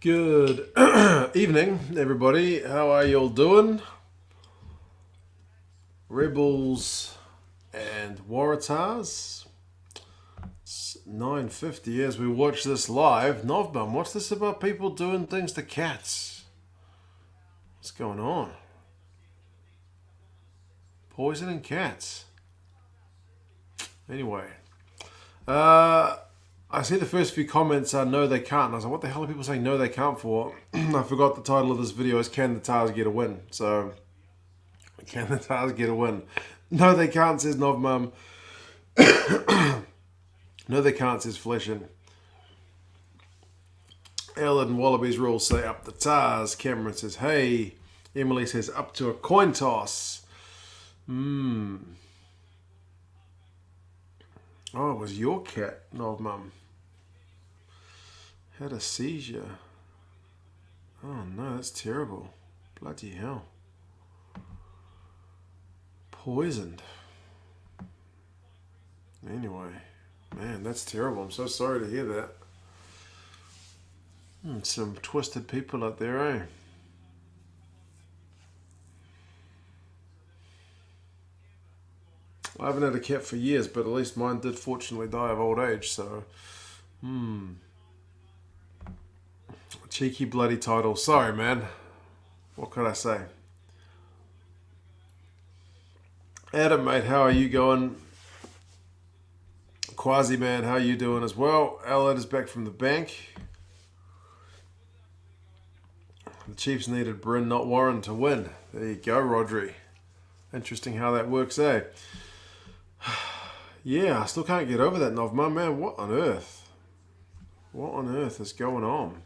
Good evening, everybody. How are you all doing? Rebels and Waratahs. It's 9:50 as we watch this live. Novbum, what's this about people doing things to cats? What's going on? Poisoning cats. Anyway, uh, I see the first few comments are no they can't. And I was like, what the hell are people saying no they can't for? I forgot the title of this video is Can the Tahs Get a Win? So, can the Tahs get a win? No they can't, says Novmum. No they can't, says Fleshin. Ellen Wallaby's rules say up the Tahs. Cameron says hey. Emily says up to a coin toss. Oh, it was your cat, Novmum. Had a seizure. Oh no, that's terrible. Bloody hell. Poisoned. Anyway, man, that's terrible. I'm so sorry to hear that. Some twisted people out there, eh? I haven't had a cat for years, but at least mine did fortunately die of old age, so... Cheeky bloody title. Sorry, man. What could I say? Adam, mate, how are you going? Quasi, man, how are you doing as well? Alan is back from the bank. The Chiefs needed Bryn, not Warren, to win. There you go, Rodri. Interesting how that works, eh? Yeah, I still can't get over that, Novma. Man, what on earth? What on earth is going on?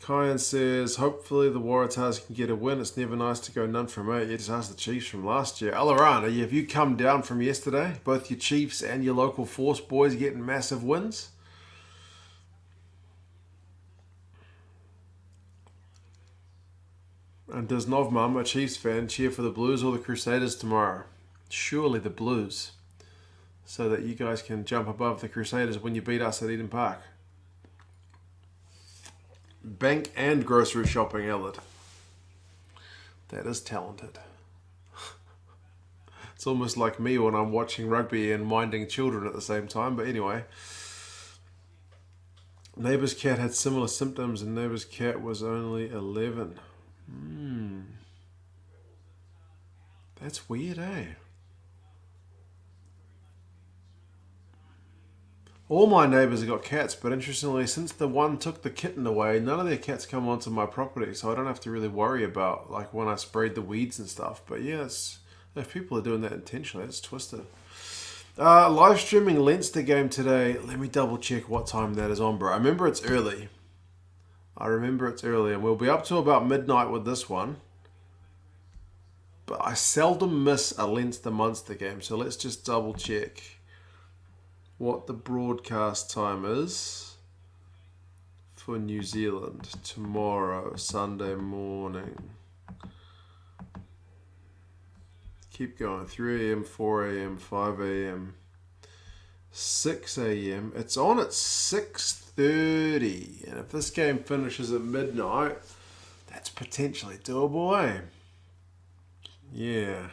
Kyan says, hopefully the Waratahs can get a win. It's never nice to go none from 8. You just asked the Chiefs from last year. Alaran, have you come down from yesterday? Both your Chiefs and your local Force boys getting massive wins? And does Novmum, a Chiefs fan, cheer for the Blues or the Crusaders tomorrow? Surely the Blues. So that you guys can jump above the Crusaders when you beat us at Eden Park. Bank and grocery shopping, Elliot. That is talented. It's almost like me when I'm watching rugby and minding children at the same time. But anyway. Neighbour's cat had similar symptoms and neighbour's cat was only 11. That's weird, eh? All my neighbours have got cats, but interestingly, since the one took the kitten away, none of their cats come onto my property, so I don't have to really worry about like when I sprayed the weeds and stuff. But yeah, if people are doing that intentionally, it's twisted. Live streaming Leinster game today. Let me double check what time that is on, bro. I remember it's early. And we'll be up to about midnight with this one. But I seldom miss a Leinster-Munster game, so let's just double check what the broadcast time is for New Zealand tomorrow, Sunday morning. Keep going. 3 a.m., 4 a.m., 5 a.m., 6 a.m. It's on at 6:30. And if this game finishes at midnight, that's potentially doable, eh? Yeah.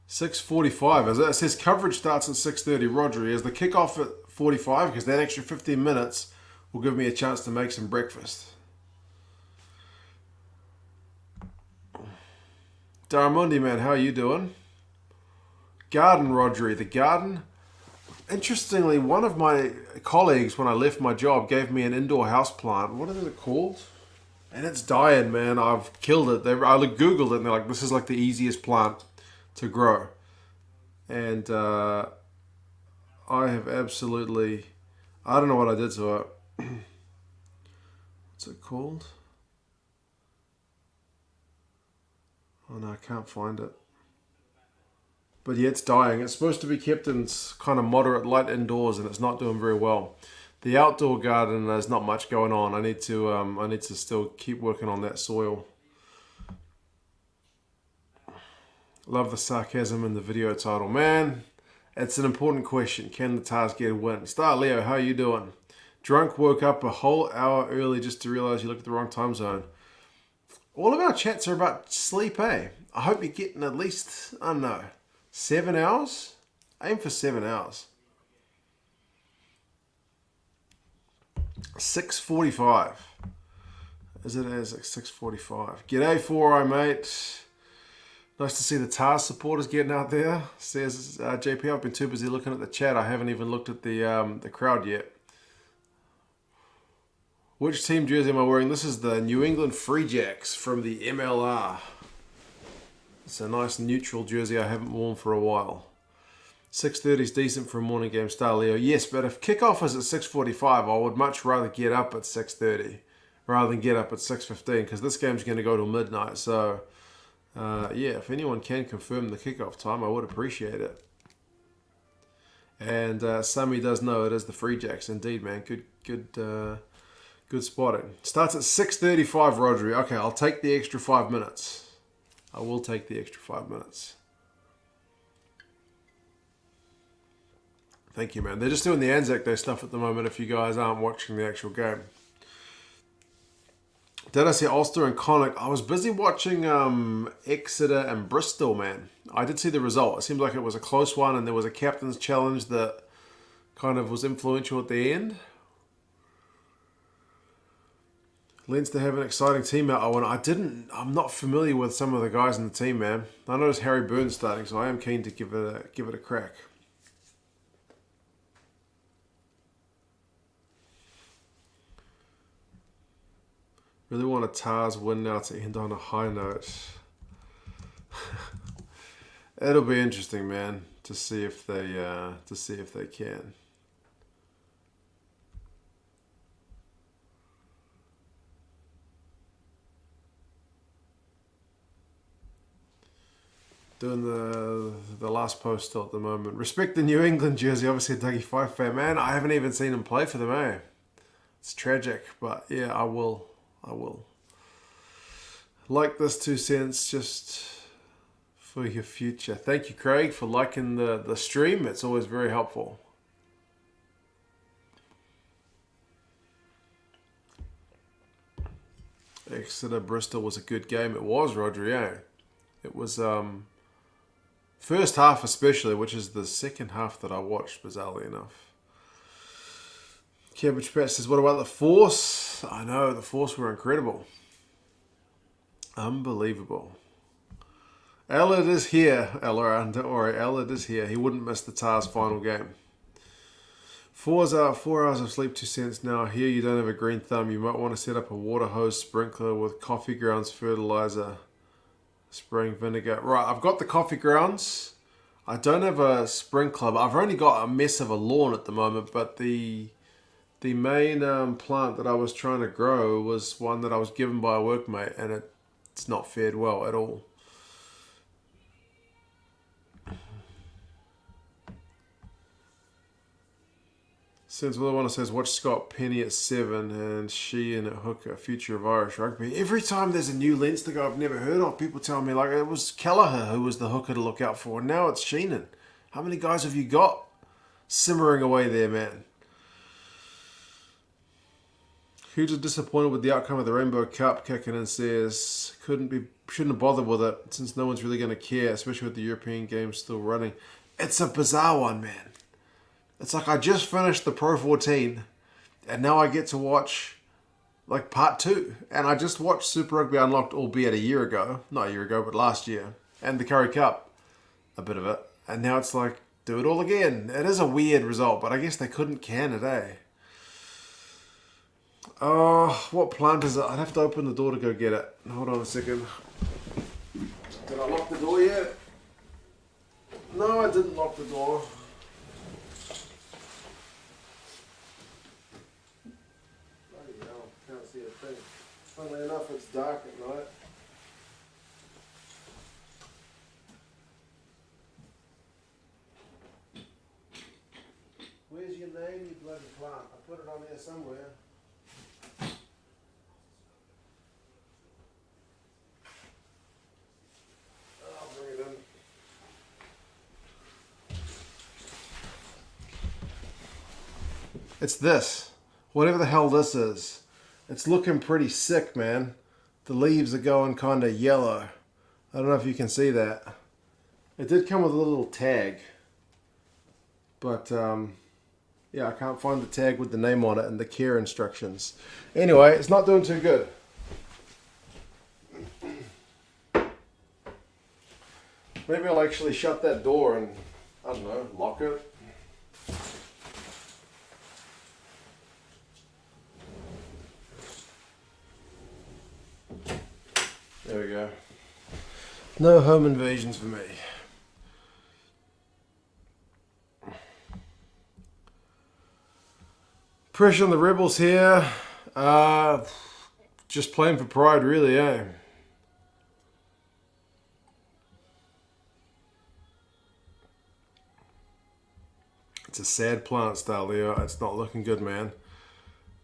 6:45. As it says, coverage starts at 6:30. Rodri, is the kickoff at 45? Because that extra 15 minutes will give me a chance to make some breakfast. Daramundi, man, how are you doing? Garden, Rodri. The garden. Interestingly, one of my colleagues, when I left my job, gave me an indoor house plant. What is it called? And it's dying, man. I've killed it. I Googled it, and they're like, this is like the easiest plant to grow. And I have absolutely... I don't know what I did to it. What's it called? Oh no, I can't find it. But yeah, it's dying. It's supposed to be kept in kind of moderate light indoors, and it's not doing very well. The outdoor garden, there's not much going on. I need to still keep working on that soil. Love the sarcasm in the video title, man. It's an important question. Can the Tahs get a win? Star Leo, how you doing? Drunk, woke up a whole hour early just to realize you looked at the wrong time zone. All of our chats are about sleep, eh? I hope you're getting at least, I don't know, 7 hours? Aim for 7 hours. 6:45. Is it as 6:45? G'day 4-0, mate. Nice to see the Tahs supporters getting out there. Says JP, I've been too busy looking at the chat. I haven't even looked at the crowd yet. Which team jersey am I wearing? This is the New England Free Jacks from the MLR. It's a nice neutral jersey I haven't worn for a while. 6:30 is decent for a morning game, Star Leo. Yes, but if kickoff is at 6:45, I would much rather get up at 6:30 rather than get up at 6:15 because this game's going to go till midnight. So, yeah, if anyone can confirm the kickoff time, I would appreciate it. And Sammy does know it is the Free Jacks. Indeed, man. Good spotting. Starts at 6:35, Rodri. Okay, I'll take the extra 5 minutes. I will take the extra 5 minutes. Thank you, man. They're just doing the Anzac Day stuff at the moment if you guys aren't watching the actual game. Did I see Ulster and Connacht? I was busy watching Exeter and Bristol, man. I did see the result. It seemed like it was a close one and there was a captain's challenge that kind of was influential at the end. Leinster have an exciting team out. I'm not familiar with some of the guys in the team, man. I noticed Harry Burns starting, so I am keen to give it a crack. Really want a Tahs win now to end on a high note. It'll be interesting, man, to see if they can. Doing the last post still at the moment. Respect the New England jersey. Obviously a Dougie Fife fan. Man, I haven't even seen him play for them, eh? It's tragic, but yeah, I will. Like this 2 cents just for your future. Thank you, Craig, for liking the stream. It's always very helpful. Exeter Bristol was a good game. It was, Rodri, eh? It was first half especially, which is the second half that I watched, bizarrely enough. Cabbage Patch says, what about the Force? I know, the Force were incredible. Unbelievable. Allard is here, Allard. Don't worry, Allard is here. He wouldn't miss the Tahs final game. 4 hours of sleep, 2 cents now. Here you don't have a green thumb. You might want to set up a water hose sprinkler with coffee grounds fertilizer. Spraying vinegar. Right, I've got the coffee grounds. I don't have a sprinkler. I've only got a mess of a lawn at the moment, but the main plant that I was trying to grow was one that I was given by a workmate, and it's not fared well at all. Since Williwana says, watch Scott Penny at 7 and Sheehan at hooker, future of Irish rugby. Every time there's a new Leinster guy I've never heard of, people tell me like it was Kelleher who was the hooker to look out for, and now it's Sheehan. How many guys have you got simmering away there, man? Hughes is disappointed with the outcome of the Rainbow Cup, kicking and says shouldn't have bothered with it since no one's really going to care, especially with the European games still running. It's a bizarre one, man. It's like I just finished the Pro 14 and now I get to watch like part 2. And I just watched Super Rugby Unlocked, albeit a year ago. Not a year ago, but last year. And the Curry Cup, a bit of it. And now it's like, do it all again. It is a weird result, but I guess they couldn't can it, eh? Oh, what plant is it? I'd have to open the door to go get it. Hold on a second. Did I lock the door yet? No, I didn't lock the door. Funnily enough, it's dark at night. Where's your name, you bloody plant? I put it on somewhere. I'll bring it in. It's this. Whatever the hell this is. It's looking pretty sick, man. The leaves are going kind of yellow. I don't know if you can see that. It did come with a little tag. But, yeah, I can't find the tag with the name on it and the care instructions. Anyway, it's not doing too good. Maybe I'll actually shut that door and, I don't know, lock it. There we go. No home invasions for me. Pressure on the Rebels here. Just playing for pride, really, eh? It's a sad plant style, Leo. It's not looking good, man.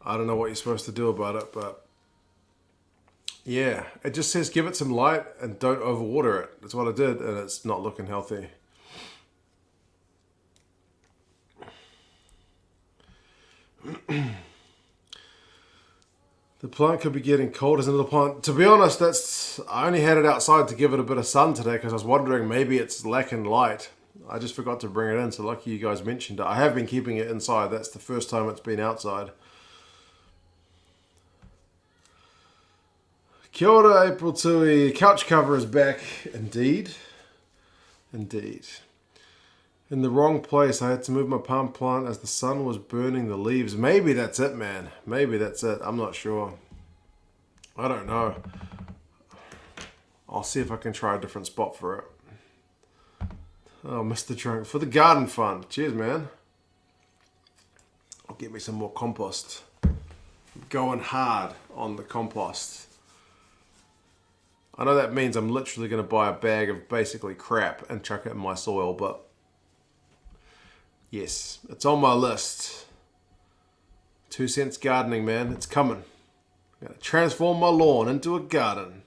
I don't know what you're supposed to do about it, but yeah, it just says give it some light and don't overwater it. That's what I did, and it's not looking healthy. The plant could be getting cold as another plant. To be honest, I only had it outside to give it a bit of sun today because I was wondering maybe it's lacking light. I just forgot to bring it in, so lucky you guys mentioned it. I have been keeping it inside. That's the first time it's been outside. Kia ora, April Tui. Couch cover is back. Indeed. Indeed. In the wrong place. I had to move my palm plant as the sun was burning the leaves. Maybe that's it, man. Maybe that's it. I'm not sure. I don't know. I'll see if I can try a different spot for it. Oh, Mr. Drunk. For the garden fund. Cheers, man. I'll get me some more compost. I'm going hard on the compost. I know that means I'm literally going to buy a bag of basically crap and chuck it in my soil, but yes, it's on my list. 2 cents gardening, man. It's coming. I'm going to transform my lawn into a garden.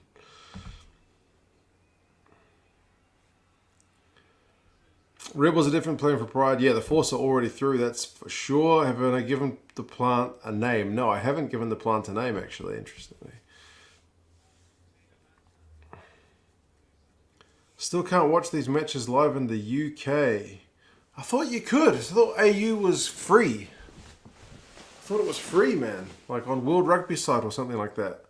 Rebels are different playing for pride. Yeah, the Force are already through, that's for sure. Have I given the plant a name? No, I haven't given the plant a name, actually, interestingly. Still can't watch these matches live in the UK. I thought you could. I thought AU was free. I thought it was free, man. Like on World Rugby site or something like that.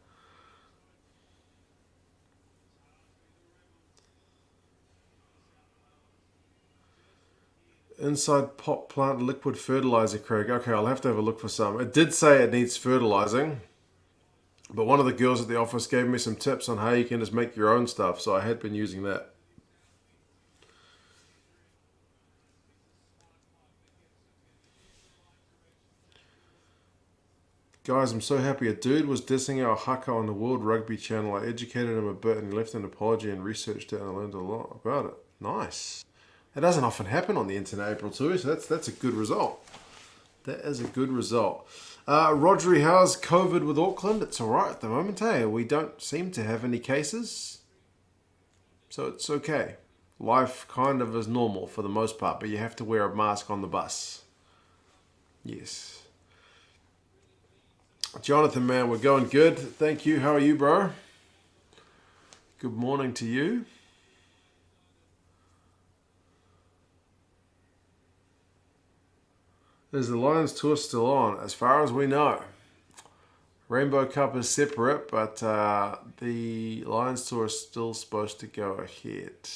Inside pot plant liquid fertilizer, Craig. Okay, I'll have to have a look for some. It did say it needs fertilizing. But one of the girls at the office gave me some tips on how you can just make your own stuff. So I had been using that. Guys, I'm so happy. A dude was dissing our haka on the World Rugby channel. I educated him a bit and he left an apology and researched it and I learned a lot about it. Nice. It doesn't often happen on the internet, April too, so that's a good result. That is a good result. Rodri, how's COVID with Auckland? It's all right at the moment, hey? We don't seem to have any cases, so it's okay. Life kind of is normal for the most part, but you have to wear a mask on the bus. Yes. Jonathan, man, we're going good. Thank you. How are you, bro? Good morning to you. Is the Lions tour still on? As far as we know. Rainbow Cup is separate, but the Lions tour is still supposed to go ahead.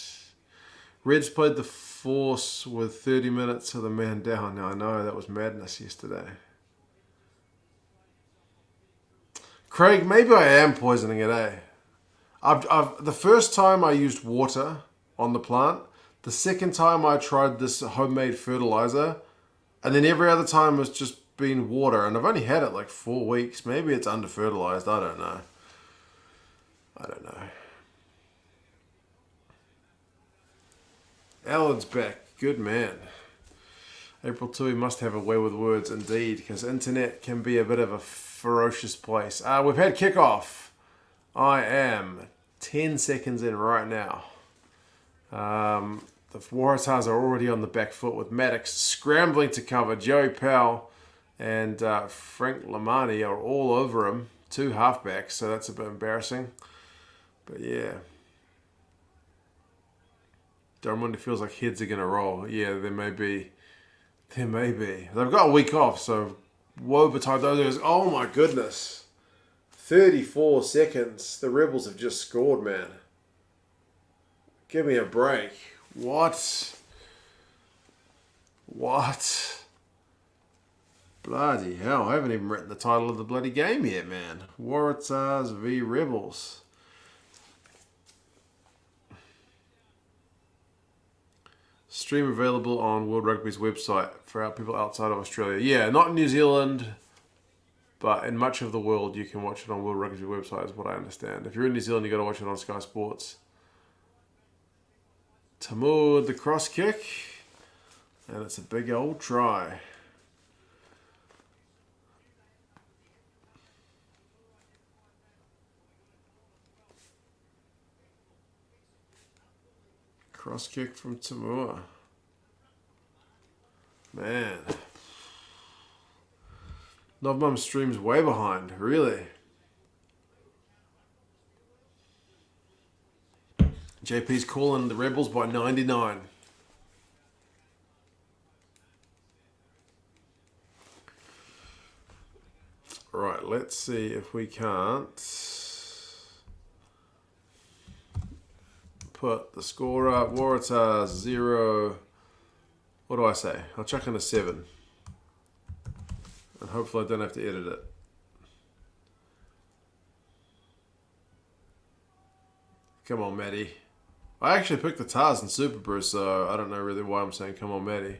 Reds played the Force with 30 minutes of the man down. Now I know that was madness yesterday. Craig, maybe I am poisoning it, eh? The first time I used water on the plant. The second time I tried this homemade fertilizer. And then every other time it's just been water. And I've only had it like 4 weeks. Maybe it's under-fertilized. I don't know. Alan's back. Good man. April Tui must have a way with words indeed, because internet can be a bit of a ferocious place. We've had kickoff. I am 10 seconds in right now. The Waratahs are already on the back foot with Maddox scrambling to cover. Joey Powell and Frank Lamani are all over him. 2 halfbacks, so that's a bit embarrassing. But yeah. Darmundi feels like heads are going to roll. Yeah, there may be. There may be. They've got a week off, so woe betide those. Oh my goodness. 34 seconds. The Rebels have just scored, man. Give me a break. What? What? Bloody hell. I haven't even written the title of the bloody game yet, man. Waratahs v Rebels. Stream available on World Rugby's website for our people outside of Australia. Yeah, not in New Zealand, but in much of the world you can watch it on World Rugby's website is what I understand. If you're in New Zealand, you got to watch it on Sky Sports. Tamur with the cross kick, and it's a big old try. Cross kick from Tamur. Man. Novmum stream's way behind, really. JP's calling the Rebels by 99. Right, let's see if we can't put the score up. Waratahs 0. What do I say? I'll chuck in a 7. And hopefully I don't have to edit it. Come on, Matty. I actually picked the Tahs in Super Brew, so I don't know really why I'm saying come on, Matty.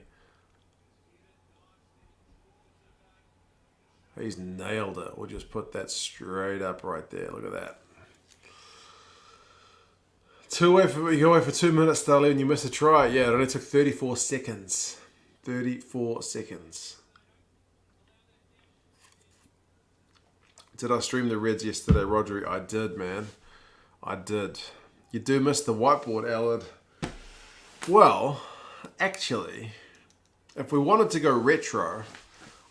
He's nailed it. We'll just put that straight up right there. Look at that. You go away for 2 minutes, Starley, and you miss a try. Yeah, it only took 34 seconds. 34 seconds. Did I stream the Reds yesterday, Rodri? I did, man. I did. You do miss the whiteboard, Allard. Well, actually, if we wanted to go retro,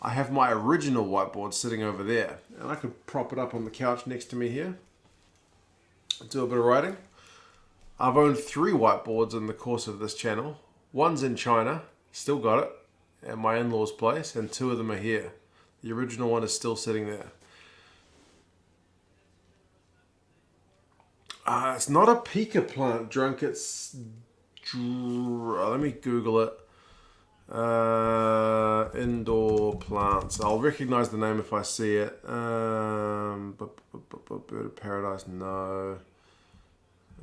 I have my original whiteboard sitting over there. And I could prop it up on the couch next to me here. Do a bit of writing. I've owned 3 whiteboards in the course of this channel. One's in China, still got it, at my in-laws' place, and 2 of them are here. The original one is still sitting there. It's not a pica plant, Drunk. It's... Let me Google it. Indoor plants. I'll recognize the name if I see it. Bird of Paradise, no.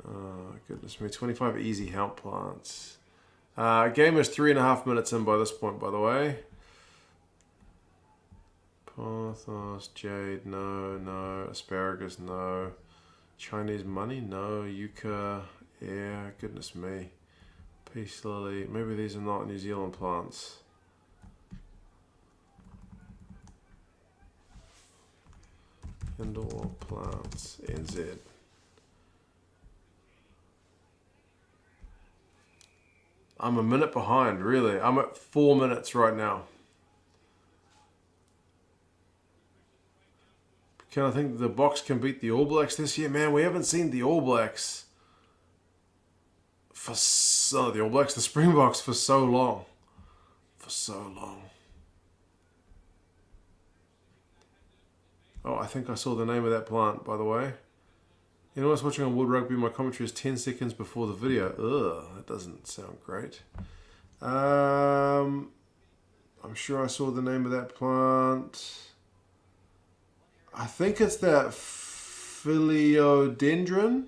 Oh, goodness me. 25 easy help plants. Game is 3.5 minutes in by this point, by the way. Porthos, jade, no. Asparagus, no. Chinese money, no. Yucca, yeah, goodness me. Peace lily. Maybe these are not New Zealand plants. Indoor plants, NZ. I'm a minute behind, really. I'm at 4 minutes right now. Can I think the Box can beat the All Blacks this year? Man, we haven't seen the All Blacks the Springboks for so long. For so long. Oh, I think I saw the name of that plant, by the way. You know, I was watching on World Rugby, my commentary is 10 seconds before the video. Ugh, that doesn't sound great. I'm sure I saw the name of that plant. I think it's that philodendron.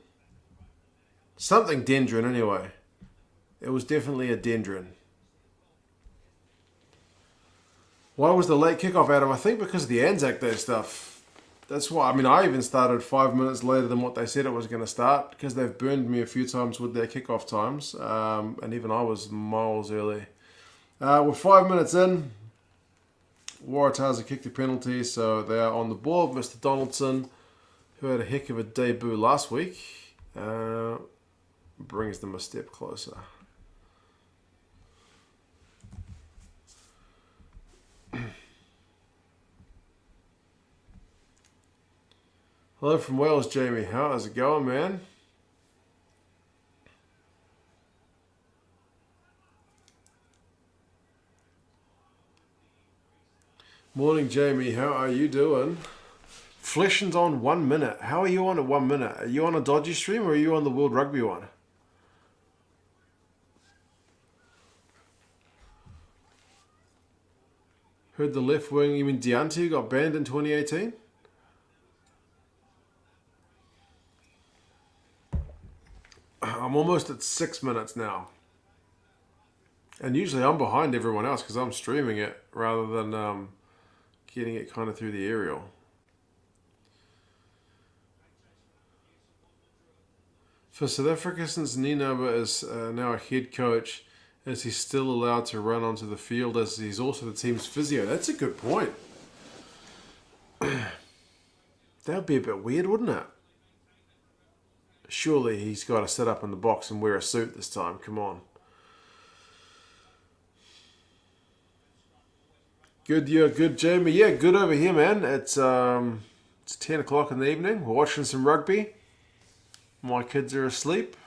Something dendron, anyway. It was definitely a dendron. Why was the late kickoff, Adam? I think because of the Anzac Day stuff. That's why. I mean, I even started 5 minutes later than what they said it was going to start because they've burned me a few times with their kickoff times. And even I was miles early. We're 5 minutes in. Waratahs have kicked a penalty, so they are on the board. Mr. Donaldson, who had a heck of a debut last week, brings them a step closer. Hello from Wales, Jamie. How's it going, man? Morning, Jamie. How are you doing? Fleshing's on 1 minute. How are you on at 1 minute? Are you on a dodgy stream or are you on the World Rugby one? Heard the left wing, you mean Deontay got banned in 2018? I'm almost at 6 minutes now. And usually I'm behind everyone else because I'm streaming it rather than getting it kind of through the aerial. For South Africa, since Ninaba is now a head coach, is he still allowed to run onto the field as he's also the team's physio? That's a good point. That would be a bit weird, wouldn't it? Surely he's got to sit up in the box and wear a suit this time. Come on. Good, yeah, good, Jamie. Yeah, good over here, man. It's 10 o'clock in the evening. We're watching some rugby. My kids are asleep.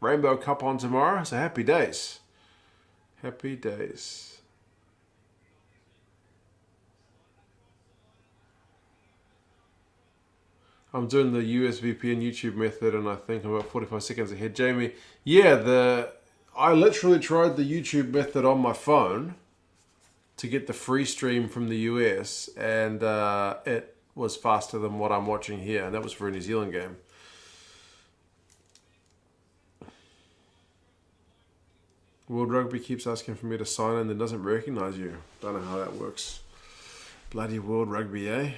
Rainbow Cup on tomorrow, so happy days. Happy days. I'm doing the US VPN YouTube method and I think I'm about 45 seconds ahead. Jamie, yeah, I literally tried the YouTube method on my phone to get the free stream from the US and it was faster than what I'm watching here, and that was for a New Zealand game. World Rugby keeps asking for me to sign in and doesn't recognise you. Don't know how that works. Bloody World Rugby, eh?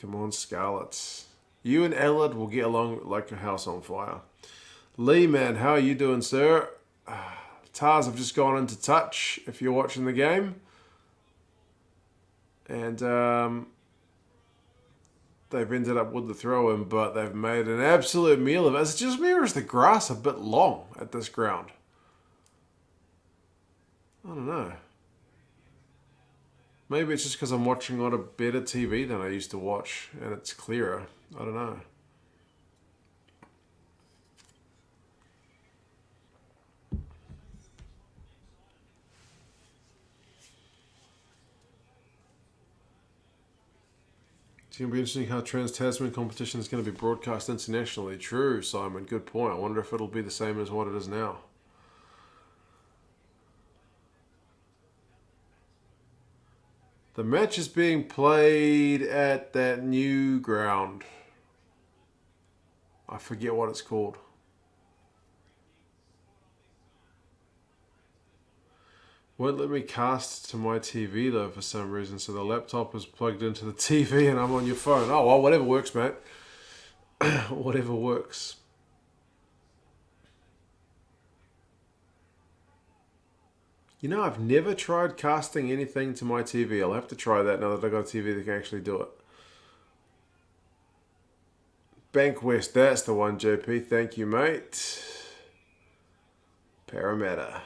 Come on, Scarlets. You and Allard will get along like a house on fire. Lee, man, how are you doing, sir? Tahs have just gone into touch, if you're watching the game. And they've ended up with the throw-in, but they've made an absolute meal of it. Is it just me or is the grass a bit long at this ground? I don't know. Maybe it's just because I'm watching on a better TV than I used to watch, and it's clearer. I don't know. It's going to be interesting how Trans-Tasman competition is going to be broadcast internationally. True, Simon. Good point. I wonder if it'll be the same as what it is now. The match is being played at that new ground. I forget what it's called. Won't let me cast to my TV though for some reason, so the laptop is plugged into the TV and I'm on your phone. Oh well, whatever works, mate. Whatever works. You know, I've never tried casting anything to my TV. I'll have to try that now that I've got a TV that can actually do it. Bank West, that's the one, JP. Thank you, mate. Parramatta.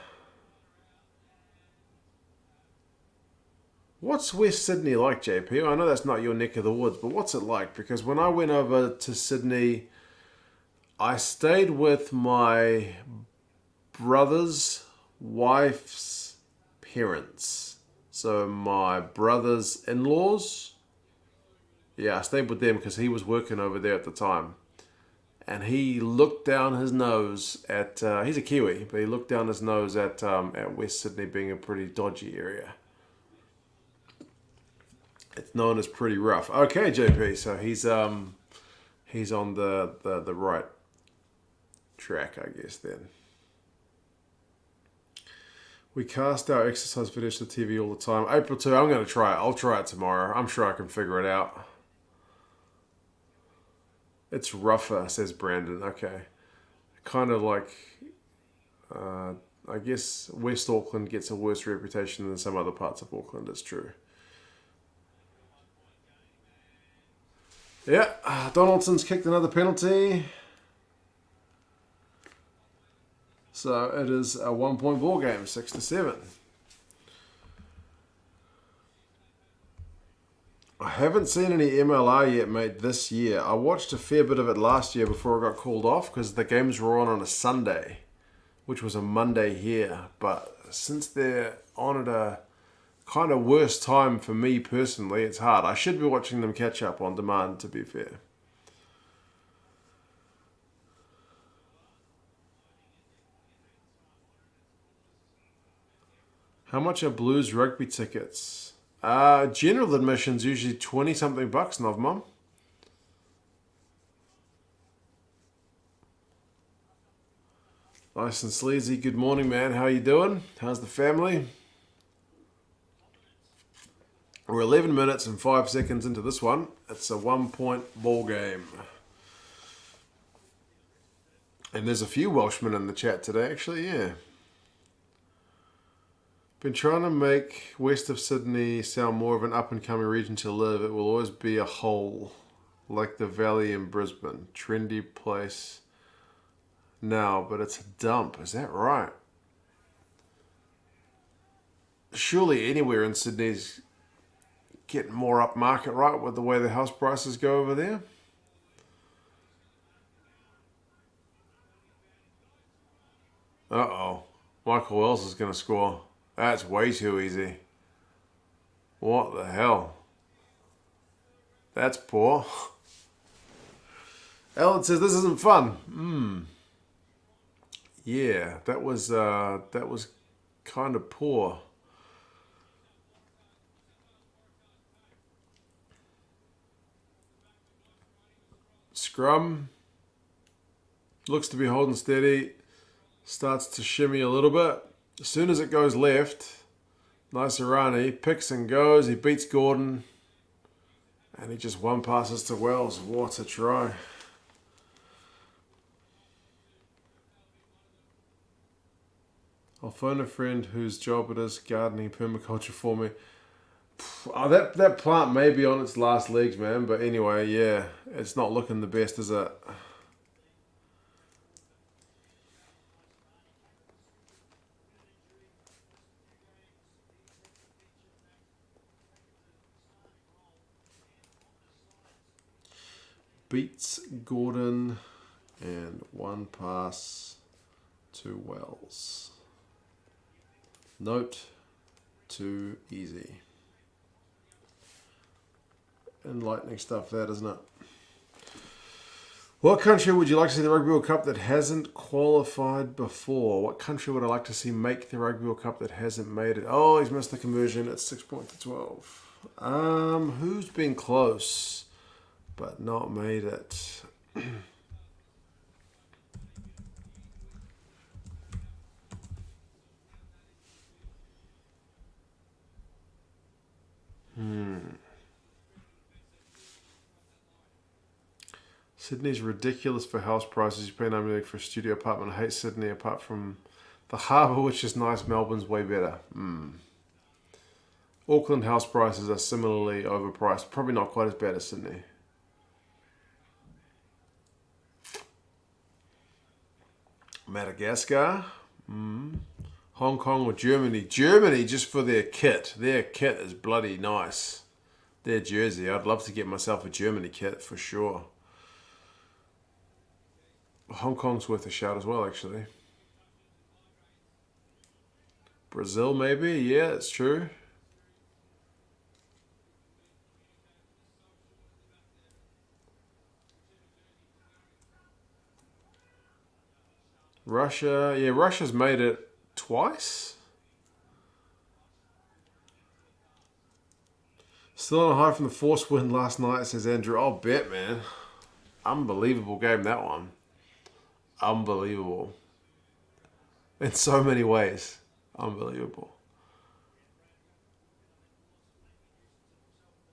What's West Sydney like, JP? I know that's not your neck of the woods, but what's it like? Because when I went over to Sydney, I stayed with my brother's wife's parents. So my brother's in-laws. Yeah, I stayed with them because he was working over there at the time. And he looked down his nose at, he's a Kiwi, but he looked down his nose at West Sydney being a pretty dodgy area. It's known as pretty rough. Okay, JP, so he's on the right track, I guess, then. We cast our exercise videos to TV all the time. April 2, I'm going to try it. I'll try it tomorrow. I'm sure I can figure it out. It's rougher, says Brandon. Okay. Kind of like I guess West Auckland gets a worse reputation than some other parts of Auckland, it's true. Yeah, Donaldson's kicked another penalty. So it is a 1 point ball game, 6-7. I haven't seen any MLR yet, mate, this year. I watched a fair bit of it last year before I got called off because the games were on a Sunday, which was a Monday here. But since they're on at a kind of worse time for me personally, it's hard. I should be watching them catch up on demand, to be fair. How much are Blues rugby tickets? General admission's usually 20 something bucks, Nov Mum. Nice and sleazy. Good morning, man. How you doing? How's the family? We're 11 minutes and 5 seconds into this one. It's a 1 point ball game. And there's a few Welshmen in the chat today, actually, yeah. Been trying to make west of Sydney sound more of an up-and-coming region to live. It will always be a hole, like the Valley in Brisbane. Trendy place now, but it's a dump. Is that right? Surely anywhere in Sydney's getting more upmarket, right, with the way the house prices go over there? Uh-oh. Michael Wells is going to score. That's way too easy. What the hell? That's poor. Ellen says this isn't fun. Yeah, that was kind of poor. Scrum looks to be holding steady. Starts to shimmy a little bit. As soon as it goes left, nice Irani picks and goes. He beats Gordon. And he just one passes to Wells. What a try. I'll phone a friend whose job it is gardening permaculture for me. Oh, that plant may be on its last legs, man. But anyway, yeah, it's not looking the best, is it? Beats Gordon and one pass to Wells. Note, too easy. Enlightening stuff that, isn't it? What country would you like to see the Rugby World Cup that hasn't qualified before? What country would I like to see make the Rugby World Cup that hasn't made it? Oh, he's missed the conversion. It's 6 points to 12. Who's been close but not made it? Sydney's ridiculous for house prices. You pay $9 million for a studio apartment. I hate Sydney apart from the harbour, which is nice. Melbourne's way better. Auckland house prices are similarly overpriced. Probably not quite as bad as Sydney. Madagascar. Hong Kong or Germany. Germany just for their kit. Their kit is bloody nice. Their jersey. I'd love to get myself a Germany kit for sure. Hong Kong's worth a shout as well, actually. Brazil, maybe? Yeah, it's true. Russia. Yeah, Russia's made it twice. Still on a high from the force win last night, says Andrew. I'll bet, man. Unbelievable game, that one. Unbelievable. In so many ways. Unbelievable.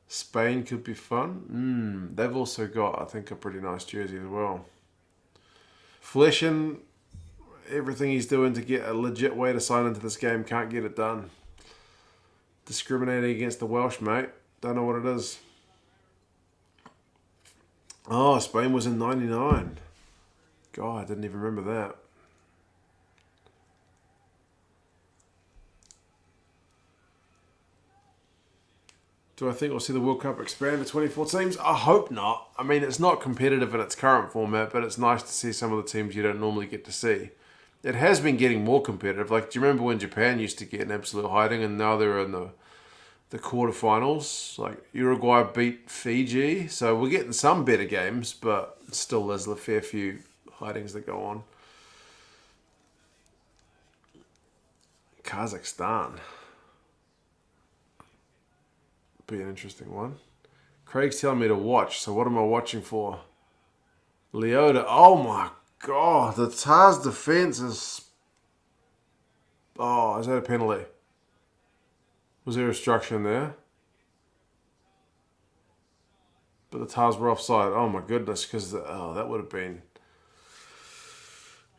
Spain could be fun. They've also got, I think, a pretty nice jersey as well. Fleschen Everything he's doing to get a legit way to sign into this game, can't get it done. Discriminating against the Welsh, mate. Don't know what it is. Oh, Spain was in 99. God, I didn't even remember that. Do I think we'll see the World Cup expand to 24 teams? I hope not. I mean, it's not competitive in its current format, but it's nice to see some of the teams you don't normally get to see. It has been getting more competitive. Like, do you remember when Japan used to get an absolute hiding and now they're in the quarterfinals? Like, Uruguay beat Fiji, so we're getting some better games, but still there's a fair few hidings that go on. Kazakhstan. Be an interesting one. Craig's telling me to watch, so what am I watching for? Leota. Oh my god, the Tahs defense is... Oh, is that a penalty? Was there obstruction there? But the Tahs were offside. Oh my goodness, because that would have been...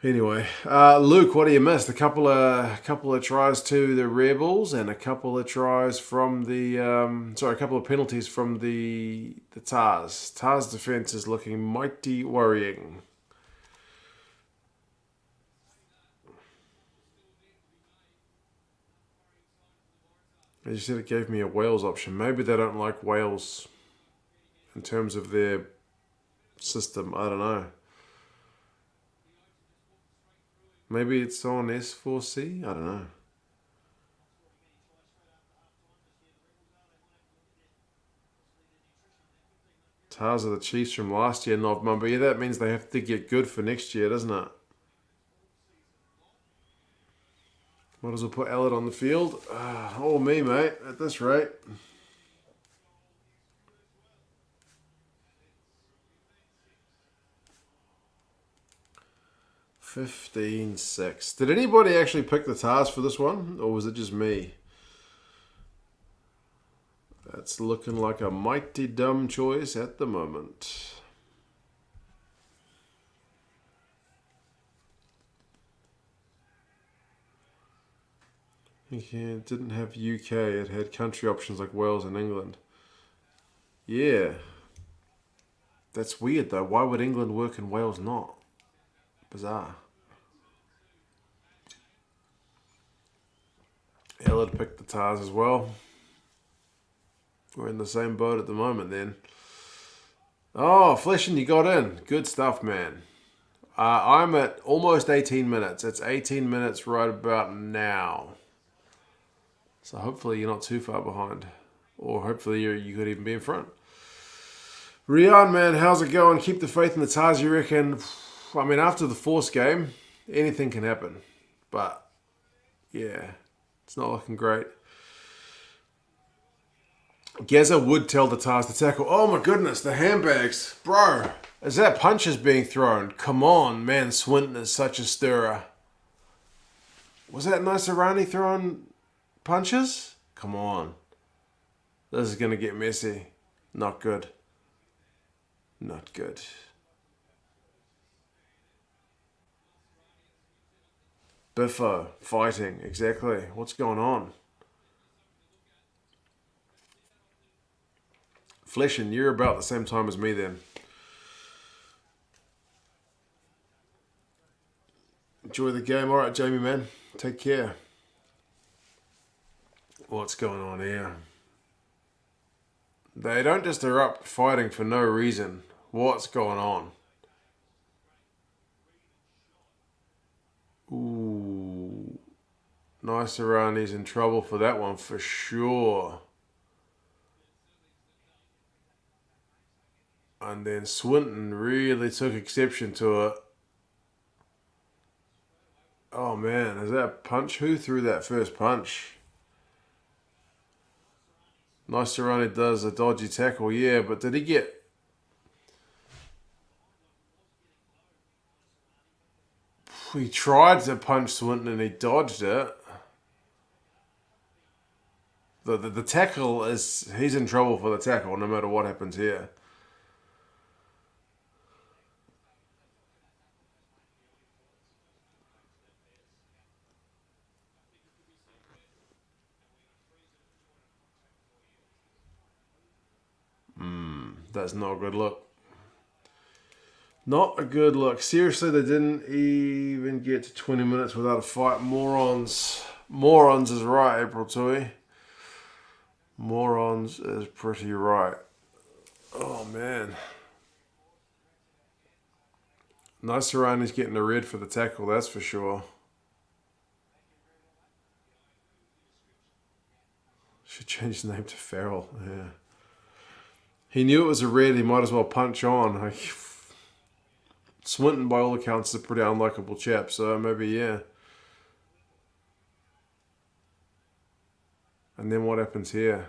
Anyway, Luke, what do you miss? A couple of tries to the Rebels and a couple of tries from the a couple of penalties from the Tahs. Tahs defense is looking mighty worrying. As you said, it gave me a Wales option. Maybe they don't like Wales in terms of their system. I don't know. Maybe it's on S4C? I don't know. Tahs are the Chiefs from last year, not Mumbai. Yeah, that means they have to get good for next year, doesn't it? Might as well put Allard on the field. All me, mate, at this rate. 15-6. Did anybody actually pick the Tahs for this one? Or was it just me? That's looking like a mighty dumb choice at the moment. Okay, it didn't have UK. It had country options like Wales and England. Yeah. That's weird though. Why would England work and Wales not? Bizarre. Allard picked the Tahs as well. We're in the same boat at the moment then. Oh, Fleshin, you got in. Good stuff, man. I'm at almost 18 minutes. It's 18 minutes right about now. So hopefully you're not too far behind. Or hopefully you could even be in front. Rian, man, how's it going? Keep the faith in the Tahs, you reckon? I mean, after the Force game, anything can happen. But, yeah, it's not looking great. Geza would tell the Tahs to tackle. Oh my goodness, the handbags. Bro, is that punches being thrown? Come on, man, Swinton is such a stirrer. Was that Nasirani throwing punches? Come on. This is going to get messy. Not good. Not good. Biffo, fighting, exactly. What's going on? Fleshin, you're about the same time as me then. Enjoy the game. All right, Jamie, man. Take care. What's going on here? They don't just erupt fighting for no reason. What's going on? Ooh. Nasirani's in trouble for that one for sure. And then Swinton really took exception to it. Oh man, is that a punch? Who threw that first punch? Nasirani does a dodgy tackle, yeah, but did he get... He tried to punch Swinton and he dodged it. The tackle is... He's in trouble for the tackle no matter what happens here. That's not a good look. Not a good look. Seriously, they didn't even get to 20 minutes without a fight. Morons. Morons is right, April Tui. Morons is pretty right. Oh, man. Naisarani's getting a red for the tackle, that's for sure. Should change the name to Farrell, yeah. He knew it was a red, he might as well punch on. Swinton, by all accounts, is a pretty unlikable chap, so maybe, yeah. And then what happens here?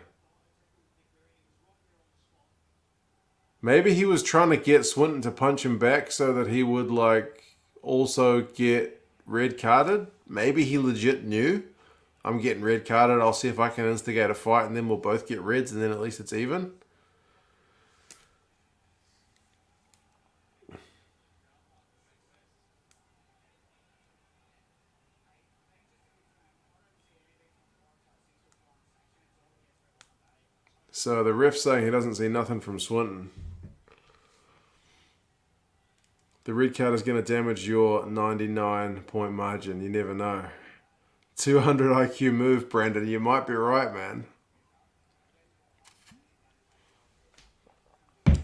Maybe he was trying to get Swinton to punch him back so that he would, also get red carded. Maybe he legit knew. I'm getting red carded, I'll see if I can instigate a fight, and then we'll both get reds, and then at least it's even. So the ref's saying he doesn't see nothing from Swinton. The red card is going to damage your 99-point margin. You never know. 200 IQ move, Brandon. You might be right, man.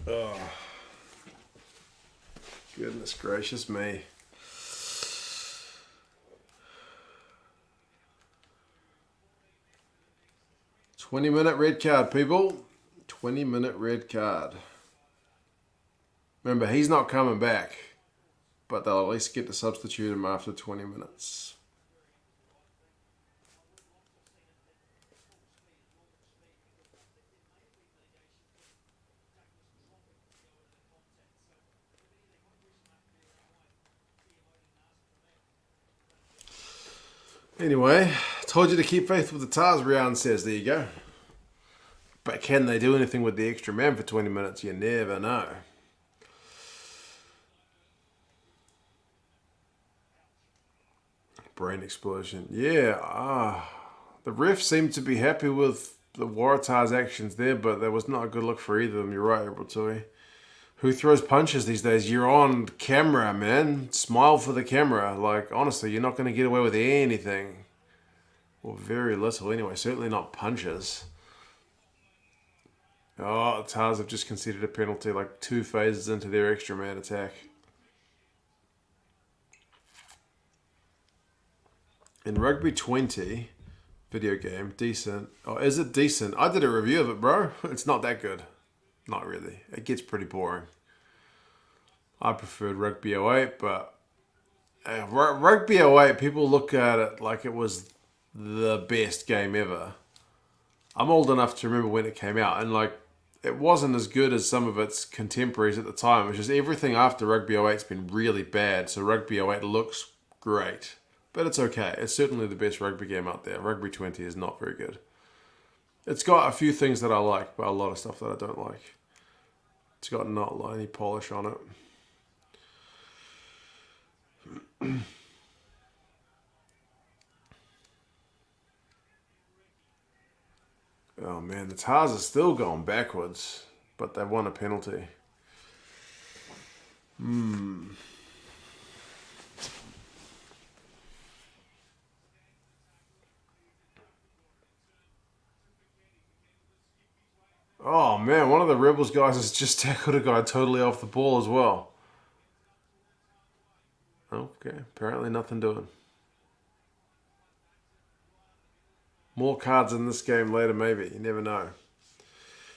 Oh. Goodness gracious me. $20-minute red card, people. 20-minute red card. Remember, he's not coming back, but they'll at least get to substitute him after 20 minutes. Anyway, told you to keep faith with the Tahs, Rian says. There you go. But can they do anything with the extra man for 20 minutes? You never know. Brain explosion. Yeah, the ref seemed to be happy with the Waratahs' actions there, but that was not a good look for either of them. You're right, April Tui. Who throws punches these days? You're on camera, man. Smile for the camera. Honestly, you're not going to get away with anything. Or very little anyway. Certainly not punches. Oh, the Tahs have just conceded a penalty 2 phases into their extra man attack. In Rugby 20, video game, decent. Oh, is it decent? I did a review of it, bro. It's not that good. Not really. It gets pretty boring. I preferred Rugby 08, but Rugby 08, people look at it like it was the best game ever. I'm old enough to remember when it came out, and it wasn't as good as some of its contemporaries at the time. It's just everything after Rugby 08's been really bad, so Rugby 08 looks great. But it's okay. It's certainly the best rugby game out there. Rugby 20 is not very good. It's got a few things that I like, but a lot of stuff that I don't like. It's got not any polish on it. Oh man, the Tahs are still going backwards, but they won a penalty. Oh man, one of the Rebels guys has just tackled a guy totally off the ball as well. Okay, apparently nothing doing. More cards in this game later, maybe. You never know.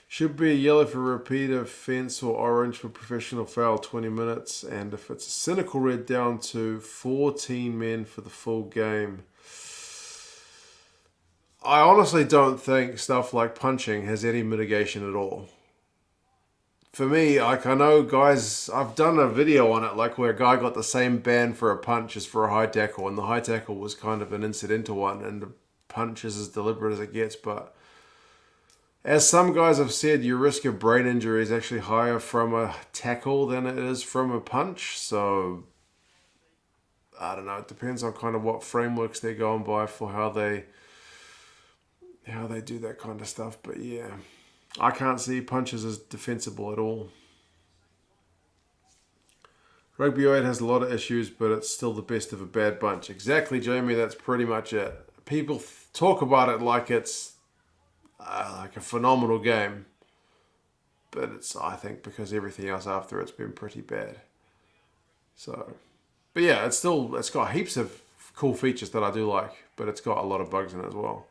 Should be a yellow for repeat offence or orange for professional foul, 20 minutes. And if it's a cynical red, down to 14 men for the full game. I honestly don't think stuff like punching has any mitigation at all. For me, I know guys, I've done a video on it, where a guy got the same ban for a punch as for a high tackle, and the high tackle was kind of an incidental one, and the punch is as deliberate as it gets. But as some guys have said, your risk of brain injury is actually higher from a tackle than it is from a punch. So, I don't know, it depends on kind of what frameworks they're going by for how they do that kind of stuff. But yeah, I can't see punches as defensible at all. Rugby AU has a lot of issues, but it's still the best of a bad bunch. Exactly, Jamie. That's pretty much it. People talk about it like it's like a phenomenal game, but it's, I think, because everything else after it's been pretty bad. So, but yeah, it's got heaps of cool features that I do like, but it's got a lot of bugs in it as well.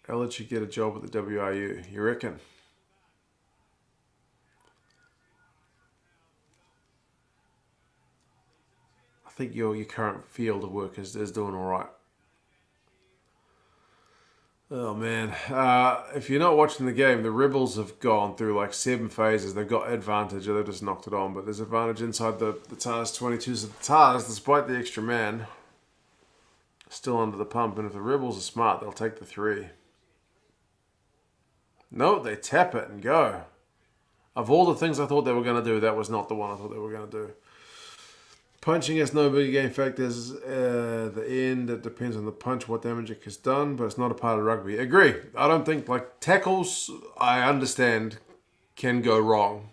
I'll let you get a job at the WRU. You reckon? I think your current field of work is doing all right. Oh man, if you're not watching the game, the Rebels have gone through like 7 phases. They've got advantage, or they've just knocked it on. But there's advantage inside the Tahs 22. So the Tahs, despite the extra man, still under the pump. And if the Rebels are smart, they'll take the 3. No, they tap it and go. Of all the things I thought they were going to do, that was not the one I thought they were going to do. Punching has no big game factors. The end, it depends on the punch, what damage it has done, but it's not a part of rugby. Agree. I don't think, like, tackles, I understand, can go wrong.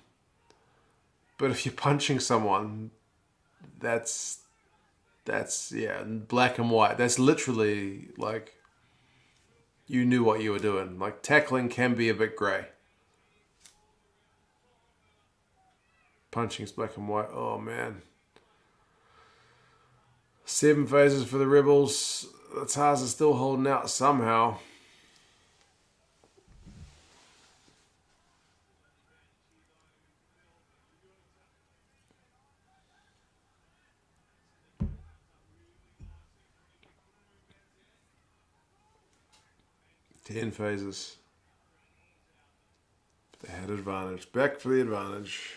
But if you're punching someone, that's yeah, black and white. That's literally, like, you knew what you were doing. Like, tackling can be a bit grey. Punching's black and white. Oh, man. 7 phases for the Rebels. The Tahs are still holding out somehow. Ten phases. But they had advantage. Back for the advantage.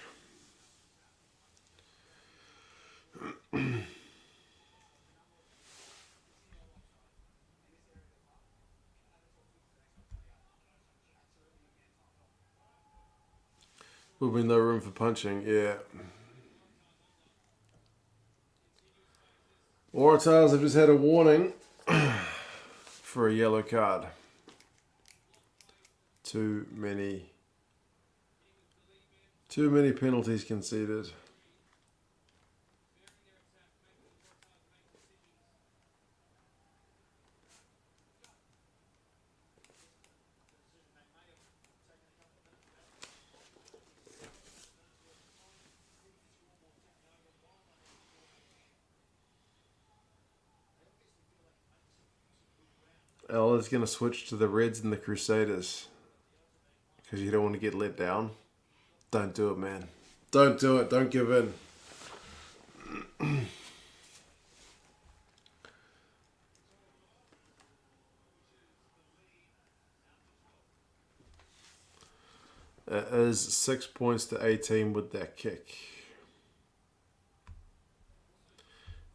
Will be no room for punching, yeah. Waratahs have just had a warning for a yellow card. Too many penalties conceded. Ella's going to switch to the Reds and the Crusaders because you don't want to get let down. Don't do it, man. Don't do it. Don't give in. It is 6 points to 18 with that kick.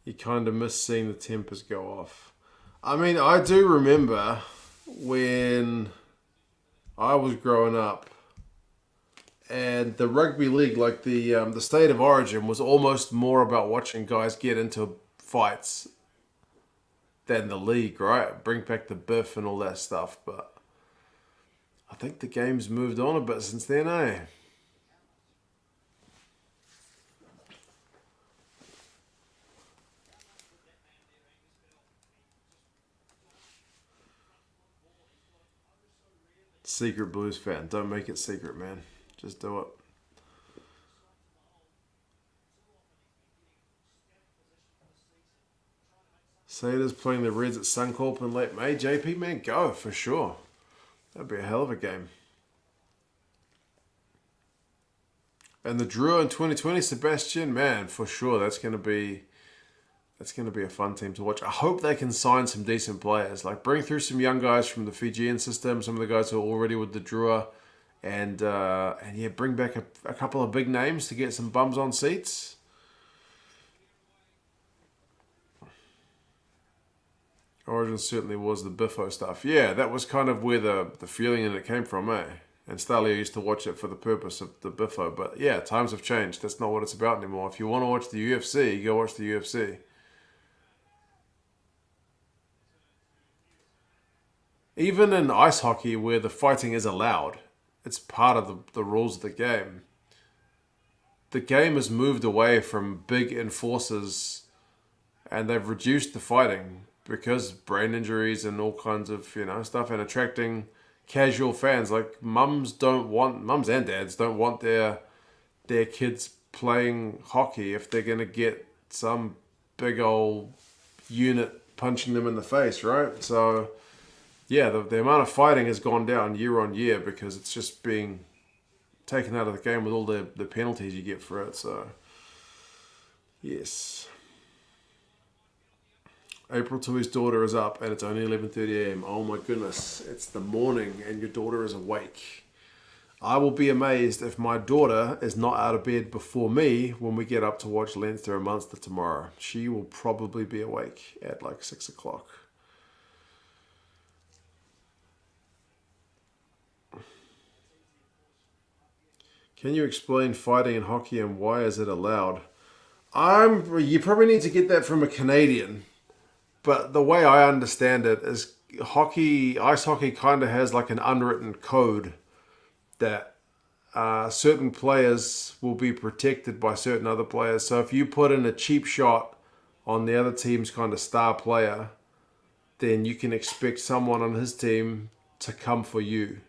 You kind of miss seeing the tempers go off. I mean, I do remember when I was growing up, and the rugby league, like the state of origin, was almost more about watching guys get into fights than the league, right? Bring back the biff and all that stuff, but I think the game's moved on a bit since then, eh? Secret Blues fan. Don't make it secret, man. Just do it. Sailors playing the Reds at Suncorp in late May. JP, man, go for sure. That'd be a hell of a game. And the Drua in 2020, Sebastian, man, for sure. That's going to be a fun team to watch. I hope they can sign some decent players. Like, bring through some young guys from the Fijian system, some of the guys who are already with the Drua, and yeah, bring back a couple of big names to get some bums on seats. Origin certainly was the Biffo stuff. Yeah, that was kind of where the feeling in it came from, eh? And Stalio used to watch it for the purpose of the biffo. But yeah, times have changed. That's not what it's about anymore. If you want to watch the UFC, go watch the UFC. Even in ice hockey, where the fighting is allowed, it's part of the rules of the game. The game has moved away from big enforcers and they've reduced the fighting because brain injuries and all kinds of stuff, and attracting casual fans. Like mums and dads don't want their kids playing hockey if they're gonna get some big old unit punching them in the face, right? So yeah, the amount of fighting has gone down year on year because it's just being taken out of the game with all the penalties you get for it. So yes. April Tui's daughter is up and it's only 11:30 a.m. Oh my goodness, it's the morning and your daughter is awake. I will be amazed if my daughter is not out of bed before me when we get up to watch Leinster and Munster tomorrow. She will probably be awake at like 6 o'clock. Can you explain fighting in hockey and why is it allowed? You probably need to get that from a Canadian. But the way I understand it is ice hockey kind of has like an unwritten code that certain players will be protected by certain other players. So if you put in a cheap shot on the other team's kind of star player, then you can expect someone on his team to come for you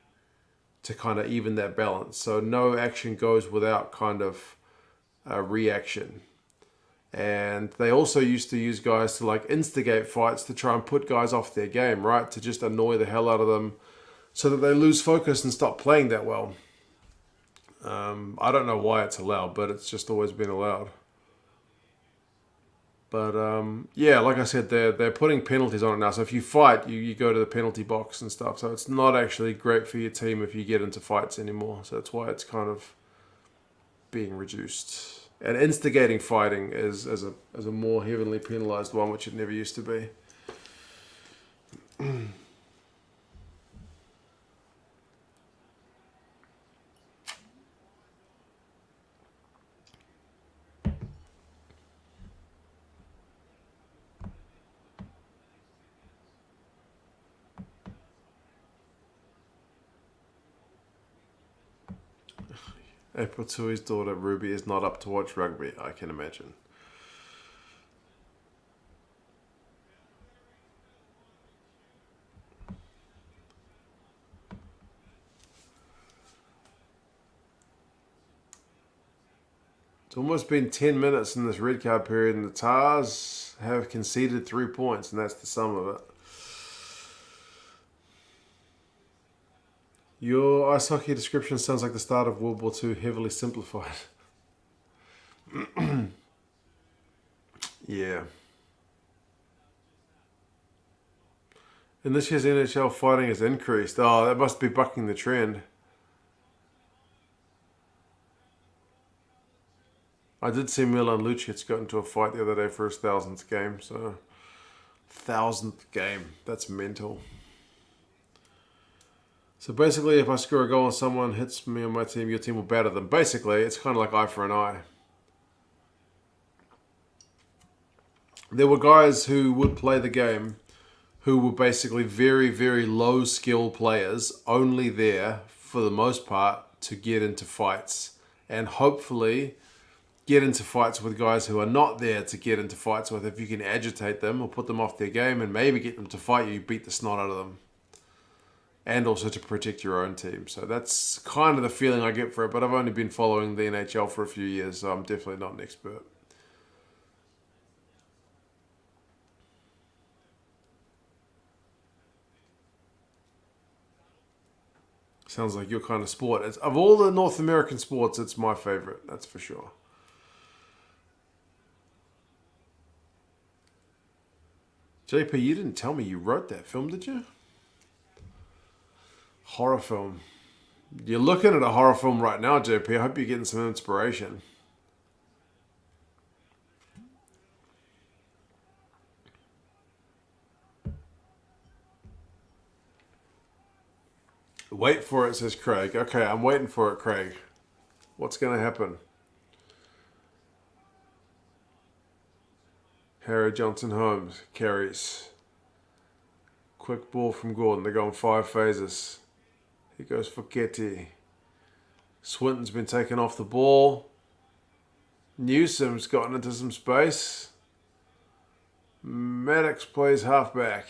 to kind of even that balance. So no action goes without kind of a reaction. And they also used to use guys to like instigate fights to try and put guys off their game, right? To just annoy the hell out of them so that they lose focus and stop playing that well. I don't know why it's allowed, but it's just always been allowed. But yeah, like I said, they're putting penalties on it now. So if you fight, you go to the penalty box and stuff. So it's not actually great for your team if you get into fights anymore. So that's why it's kind of being reduced. And instigating fighting is as a more heavily penalised one, which it never used to be. April Tui's daughter Ruby is not up to watch rugby, I can imagine. It's almost been 10 minutes in this red card period, and the Tahs have conceded 3 points, and that's the sum of it. Your ice hockey description sounds like the start of World War II, heavily simplified. Yeah. In this year's NHL, fighting has increased. Oh, that must be bucking the trend. I did see Milan Lucic got into a fight the other day for his 1000th game, so 1000th game. That's mental. So basically, if I score a goal and someone hits me on my team, your team will batter them. Basically, it's kind of like eye for an eye. There were guys who would play the game who were basically very, very low skill players, only there for the most part to get into fights and hopefully get into fights with guys who are not there to get into fights with. If you can agitate them or put them off their game and maybe get them to fight you, beat the snot out of them. And also to protect your own team. So that's kind of the feeling I get for it. But I've only been following the NHL for a few years, so I'm definitely not an expert. Sounds like your kind of sport. Of all the North American sports, it's my favorite. That's for sure. JP, you didn't tell me you wrote that film, did you? Horror film. You're looking at a horror film right now, JP. I hope you're getting some inspiration. Wait for it, says Craig. Okay, I'm waiting for it, Craig. What's going to happen? Harry Johnson Holmes carries. Quick ball from Gordon. They're going 5 phases. Here goes for Getty. Swinton's been taken off the ball. Newsom's gotten into some space. Maddox plays halfback.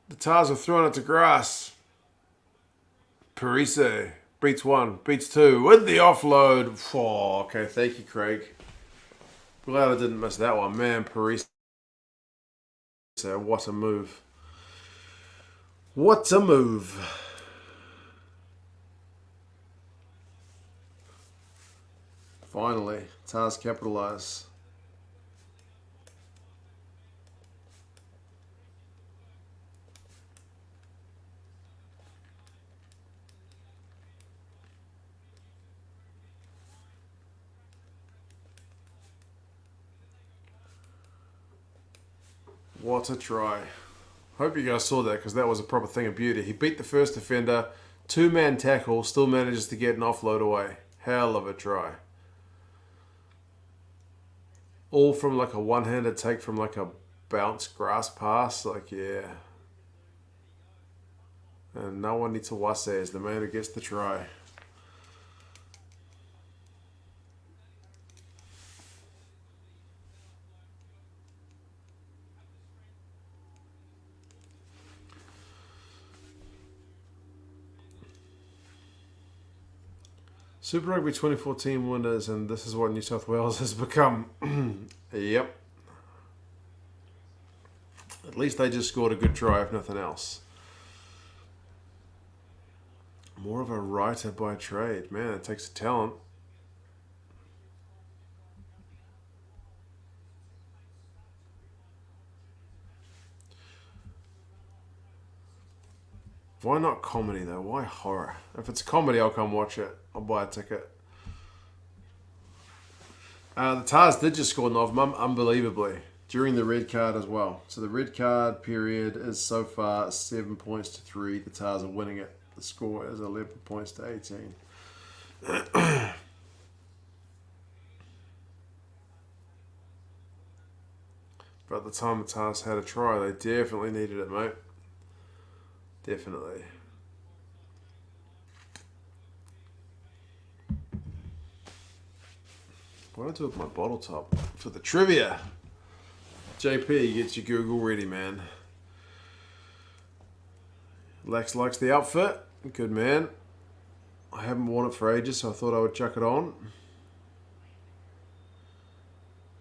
The Tahs are throwing it to grass. Parise beats 1, beats 2 with the offload. Oh, okay, thank you, Craig. Glad I didn't miss that one. Man, Parise, what a move. What a move. Finally, Tahs capitalise. What a try. Hope you guys saw that because that was a proper thing of beauty. He beat the first defender, 2-man tackle, still manages to get an offload away. Hell of a try. All from like a one-handed take from like a bounce grass pass. Like, yeah. And no one needs to Wase is the man who gets the try. Super Rugby 2014 winners, and this is what New South Wales has become. Yep. At least they just scored a good try, if nothing else. More of a writer by trade. Man, it takes a talent. Why not comedy, though? Why horror? If it's comedy, I'll come watch it. I'll buy a ticket. The Tahs did just score Novmum, unbelievably, during the red card as well. So the red card period is so far 7 points to 3. The Tahs are winning it. The score is 11 points to 18. But at the time the Tahs had a try, they definitely needed it, mate. Definitely. What do I do with my bottle top? For the trivia. JP gets your Google ready, man. Lex likes the outfit. Good man. I haven't worn it for ages, so I thought I would chuck it on.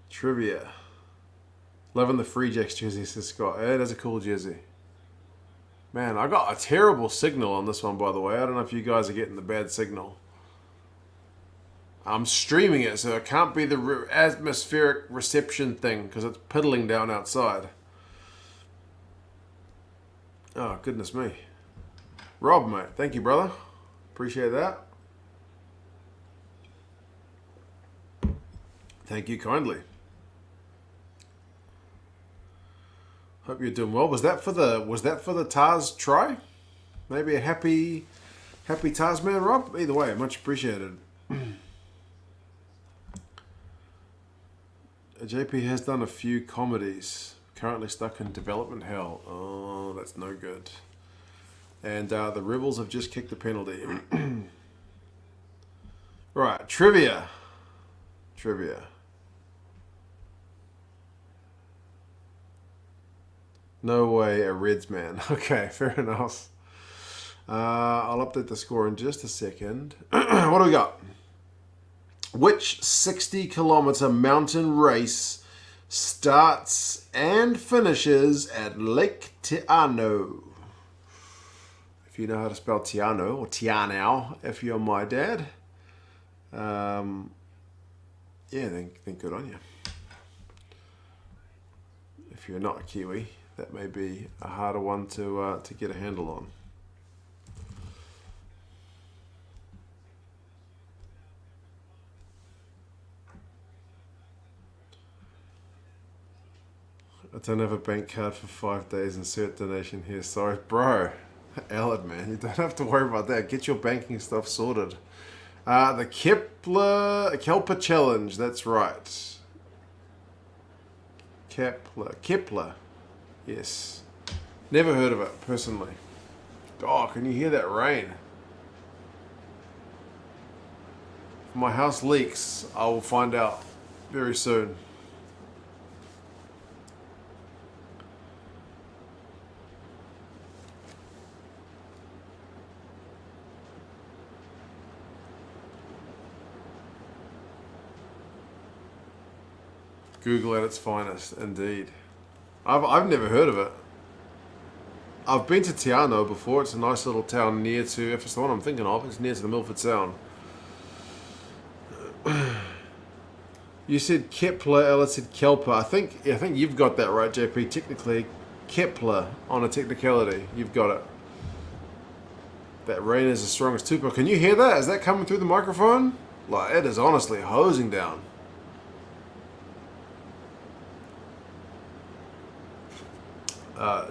Trivia. Loving the Free Jacks jersey, says Scott. It is a cool jersey. Man, I got a terrible signal on this one, by the way. I don't know if you guys are getting the bad signal. I'm streaming it, so it can't be the atmospheric reception thing because it's piddling down outside. Oh, goodness me. Rob, mate. Thank you, brother. Appreciate that. Thank you kindly. Hope you're doing well. Was that for the Tahs try? Maybe a happy Tahs man, Rob? Either way, much appreciated. JP has done a few comedies. Currently stuck in development hell. Oh, that's no good. And the Rebels have just kicked the penalty. Right, trivia. No way, a Reds man. Okay, fair enough. I'll update the score in just a second. What do we got? Which 60-kilometer mountain race starts and finishes at Lake Tiano? If you know how to spell Tiano, or Tianao, if you're my dad. Yeah, then good on you. If you're not a Kiwi, that may be a harder one to get a handle on. I don't have a bank card for 5 days. Insert donation here. Sorry, bro. Alad, man, you don't have to worry about that. Get your banking stuff sorted. The Kelper Challenge, that's right. Kepler, yes. Never heard of it, personally. Oh, can you hear that rain? If my house leaks, I will find out very soon. Google at its finest, indeed. I've never heard of it. I've been to Tiano before. It's a nice little town near to, if it's the one I'm thinking of, it's near to the Milford Sound. You said Kepler, Ella said Kelper. I think you've got that right, JP. Technically, Kepler on a technicality. You've got it. That rain is as strong as Tupo. Can you hear that? Is that coming through the microphone? Like, it is honestly hosing down.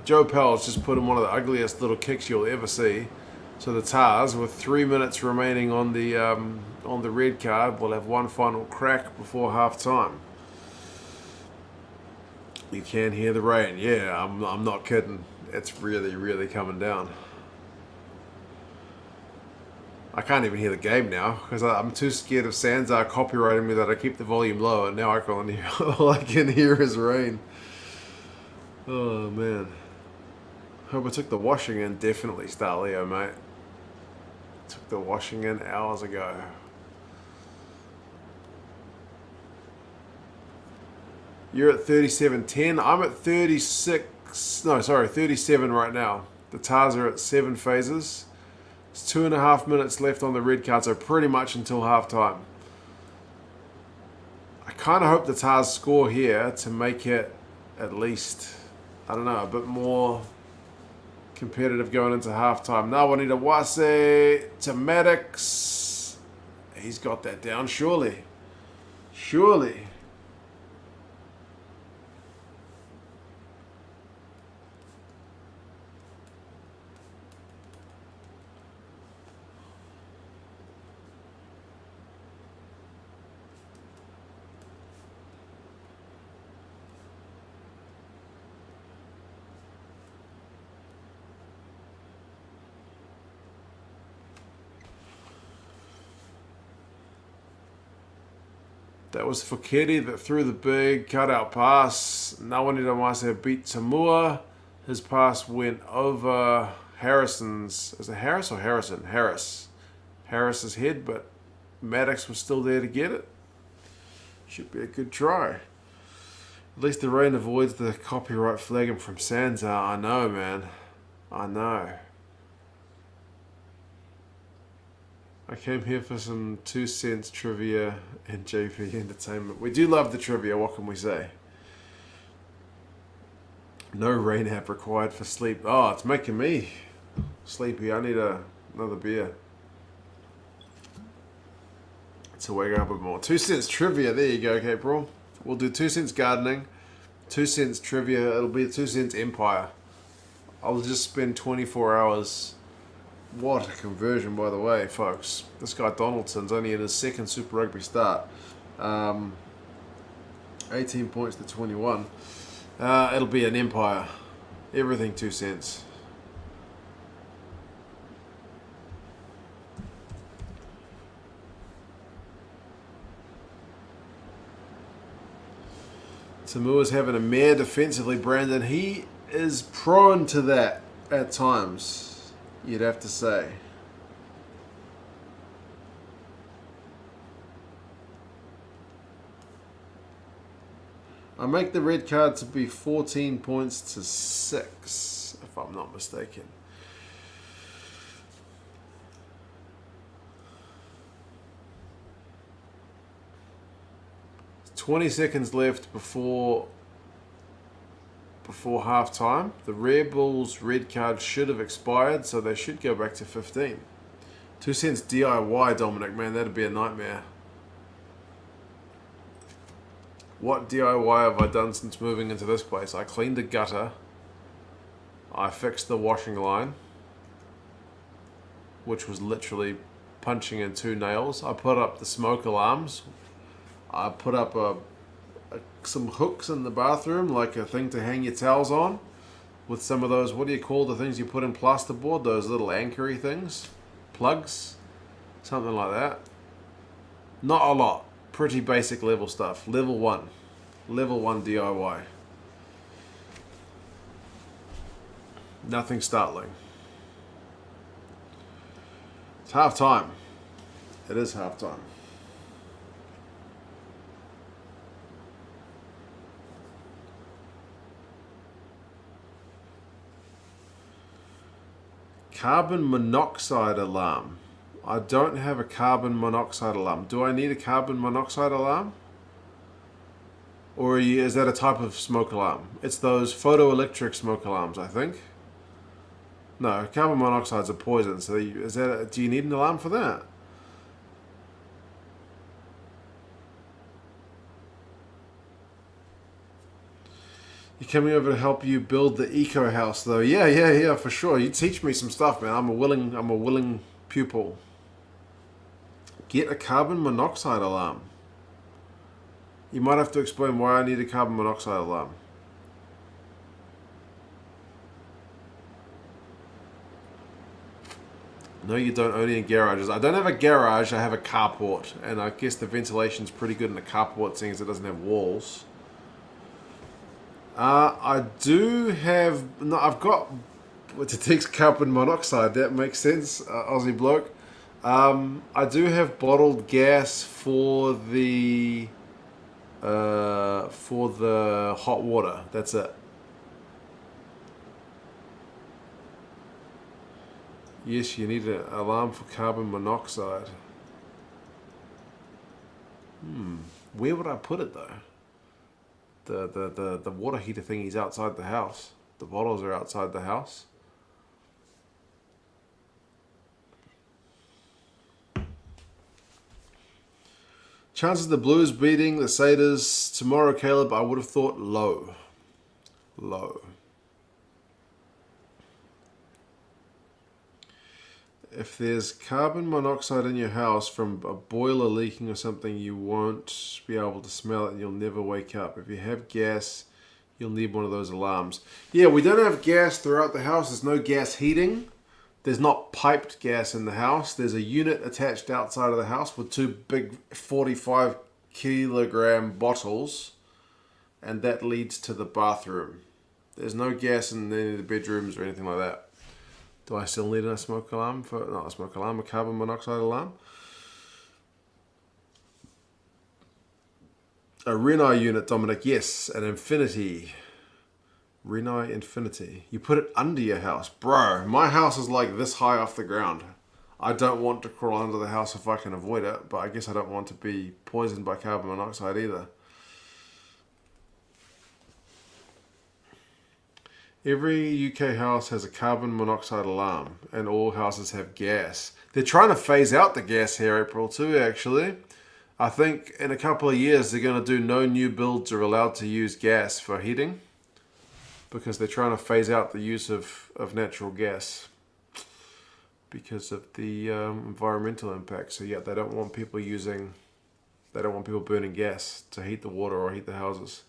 Joe Powell's just put in one of the ugliest little kicks you'll ever see. So the Tahs, with 3 minutes remaining on the red card, will have one final crack before half time. You can hear the rain. Yeah, I'm not kidding. It's really, really coming down. I can't even hear the game now because I'm too scared of Sanzar copyrighting me that I keep the volume low, and now I can't hear. All I can hear is rain. Oh man. Hope I took the washing in. Definitely Starleo, mate. Took the washing in hours ago. You're at 37.10. I'm at 37 right now. The Tahs are at 7 phases. It's 2.5 minutes left on the red card, so pretty much until half time. I kind of hope the Tahs score here to make it at least, I don't know, a bit more competitive going into halftime. Nawanita Wase to Maddox. He's got that down, surely. Surely. That was Foketi that threw the big cutout pass. Nawanita Wase beat Tamua. His pass went over Harrison's. Is it Harris or Harrison? Harris. Harris's head, but Maddox was still there to get it. Should be a good try. At least the rain avoids the copyright flagging from Sansa. I know, man. I know. I came here for some 2 cents trivia and JP entertainment. We do love the trivia, what can we say? No rain app required for sleep. Oh, it's making me sleepy. I need another beer to wake up a bit more. 2 cents trivia, there you go, April. We'll do 2 cents gardening, 2 cents trivia, it'll be a 2 cents empire. I'll just spend 24 hours. What a conversion, by the way, folks. This guy Donaldson's only in his second Super Rugby start. 18 points to 21. It'll be an empire. Everything 2 cents. Samua's having a mare defensively, Brandon. He is prone to that at times, you'd have to say. I make the red card to be 14 points to 6, if I'm not mistaken. There's 20 seconds left before half time. The Rebels red card should have expired, so they should go back to 15. 2 cents DIY, Dominic, man, that'd be a nightmare. What DIY have I done since moving into this place? I cleaned the gutter. I fixed the washing line. which was literally punching in 2 nails. I put up the smoke alarms. I put up some hooks in the bathroom, like a thing to hang your towels on, with some of those, what do you call the things you put in plasterboard? Those little anchory things? Plugs? Something like that. Not a lot. Pretty basic level stuff. Level 1. Level 1 DIY. Nothing startling. It's half time. It is half time. Carbon monoxide alarm. I don't have a carbon monoxide alarm. Do I need a carbon monoxide alarm? Or is that a type of smoke alarm? It's those photoelectric smoke alarms, I think. No, carbon monoxide's a poison. So do you need an alarm for that? You're coming over to help you build the eco house, though. Yeah, for sure. You teach me some stuff, man. I'm a willing pupil. Get a carbon monoxide alarm. You might have to explain why I need a carbon monoxide alarm. No, you don't, only in garages. I don't have a garage, I have a carport. And I guess the ventilation's pretty good in the carport, seeing as it doesn't have walls. I do have... No, I've got... It takes carbon monoxide, that makes sense, Aussie bloke. I do have bottled gas for the hot water. That's it. Yes, you need an alarm for carbon monoxide. Where would I put it though? The water heater thingy's outside the house. The bottles are outside the house. Chances of the Blues beating the Satyrs tomorrow, Caleb, I would have thought low. Low. If there's carbon monoxide in your house from a boiler leaking or something, you won't be able to smell it and you'll never wake up. If you have gas, you'll need one of those alarms. Yeah, we don't have gas throughout the house. There's no gas heating. There's not piped gas in the house. There's a unit attached outside of the house with 2 big 45 kilogram bottles, and that leads to the bathroom. There's no gas in any of the bedrooms or anything like that. Do I still need a smoke alarm? Not a smoke alarm, a carbon monoxide alarm? A Renai unit, Dominic. Yes, an Infinity. Renai Infinity. You put it under your house. Bro, my house is like this high off the ground. I don't want to crawl under the house if I can avoid it, but I guess I don't want to be poisoned by carbon monoxide either. Every UK house has a carbon monoxide alarm, and all houses have gas. They're trying to phase out the gas here, April, too, actually. I think in a couple of years they're going to do no new builds are allowed to use gas for heating, because they're trying to phase out the use of natural gas because of the environmental impact. So yeah, they don't want people burning gas to heat the water or heat the houses.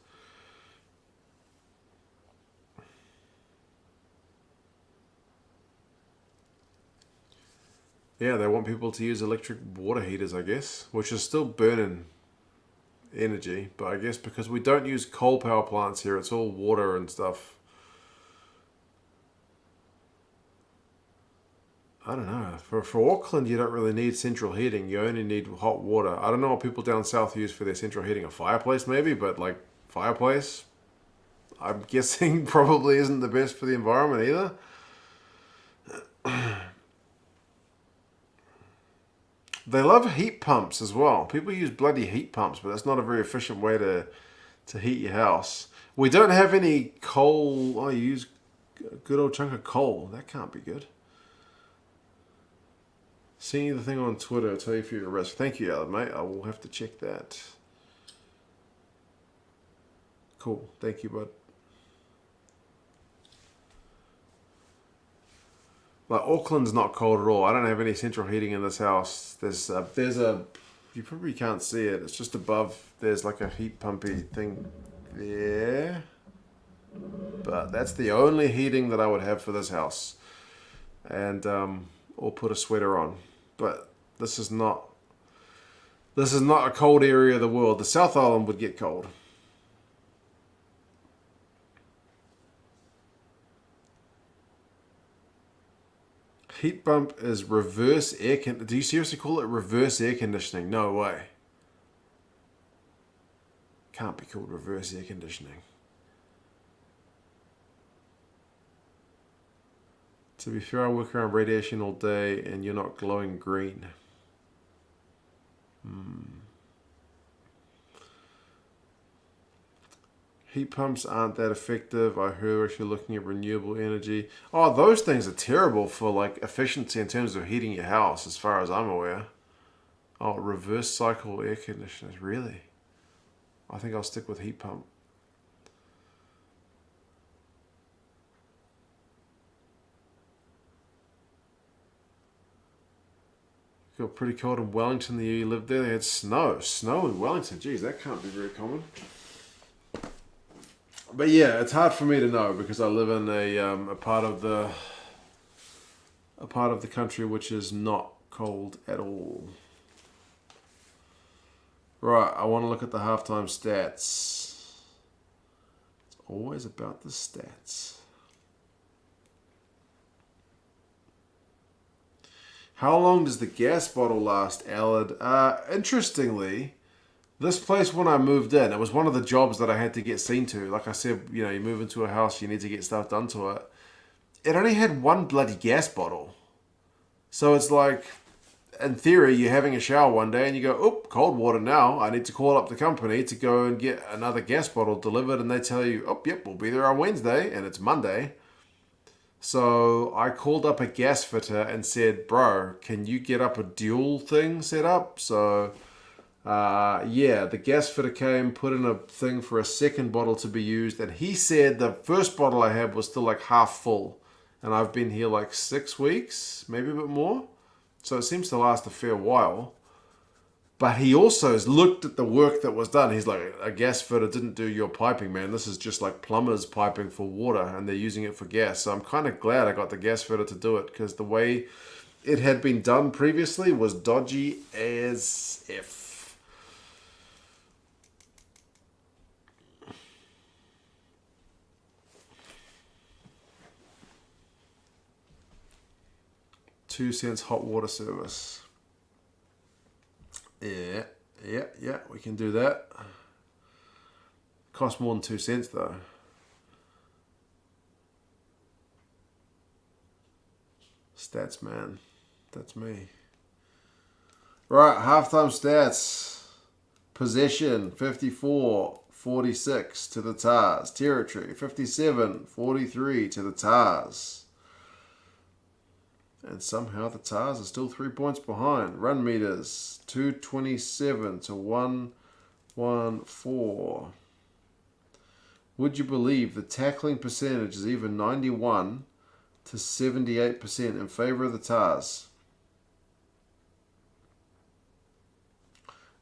Yeah, they want people to use electric water heaters, I guess, which is still burning energy, but I guess because we don't use coal power plants here, it's all water and stuff. I don't know. For Auckland, you don't really need central heating. You only need hot water. I don't know what people down south use for their central heating. A fireplace, maybe, but like fireplace, I'm guessing probably isn't the best for the environment either. They love heat pumps as well. People use bloody heat pumps, but that's not a very efficient way to heat your house. We don't have any coal. I use a good old chunk of coal. That can't be good. Seeing the thing on Twitter, I'll tell you if you're at risk. Thank you, Alan, mate. I will have to check that. Cool. Thank you, bud. Like Auckland's not cold at all. I don't have any central heating in this house. There's a you probably can't see it. It's just above. There's like a heat pumpy thing there. But that's the only heating that I would have for this house. And or put a sweater on. But this is not a cold area of the world. The South Island would get cold. Heat pump is reverse air con. Do you seriously call it reverse air conditioning? No way. Can't be called reverse air conditioning. To be fair, I work around radiation all day and you're not glowing green. Heat pumps aren't that effective. I heard if you're looking at renewable energy. Oh, those things are terrible for like efficiency in terms of heating your house, as far as I'm aware. Oh, reverse cycle air conditioners, really? I think I'll stick with heat pump. Got pretty cold in Wellington the year you lived there. They had snow. Snow in Wellington. Geez, that can't be very common. But yeah, it's hard for me to know because I live in a part of the country which is not cold at all. Right, I want to look at the halftime stats. It's always about the stats. How long does the gas bottle last, Allard? Interestingly, this place when I moved in, it was one of the jobs that I had to get seen to. Like I said, you know, you move into a house, you need to get stuff done to it. It only had one bloody gas bottle. So it's like, in theory, you're having a shower one day and you go, oh, cold water now. I need to call up the company to go and get another gas bottle delivered. And they tell you, oh, yep, we'll be there on Wednesday. And it's Monday. So I called up a gas fitter and said, bro, can you get up a dual thing set up? So, yeah, the gas fitter came, put in a thing for a second bottle to be used. And he said the first bottle I had was still like half full. And I've been here like 6 weeks, maybe a bit more. So it seems to last a fair while. But he also has looked at the work that was done. He's like, a gas fitter didn't do your piping, man. This is just like plumber's piping for water, and they're using it for gas. So I'm kind of glad I got the gas fitter to do it, because the way it had been done previously was dodgy as F. $0.02 hot water service. Yeah, we can do that. Cost more than 2 cents though. Stats, man. That's me. Right, halftime stats. Possession, 54-46 to the Tahs. Territory, 57-43 to the Tahs. And somehow the Tahs are still 3 points behind. Run meters, 227 to 114. Would you believe the tackling percentage is even 91 to 78% in favour of the Tahs?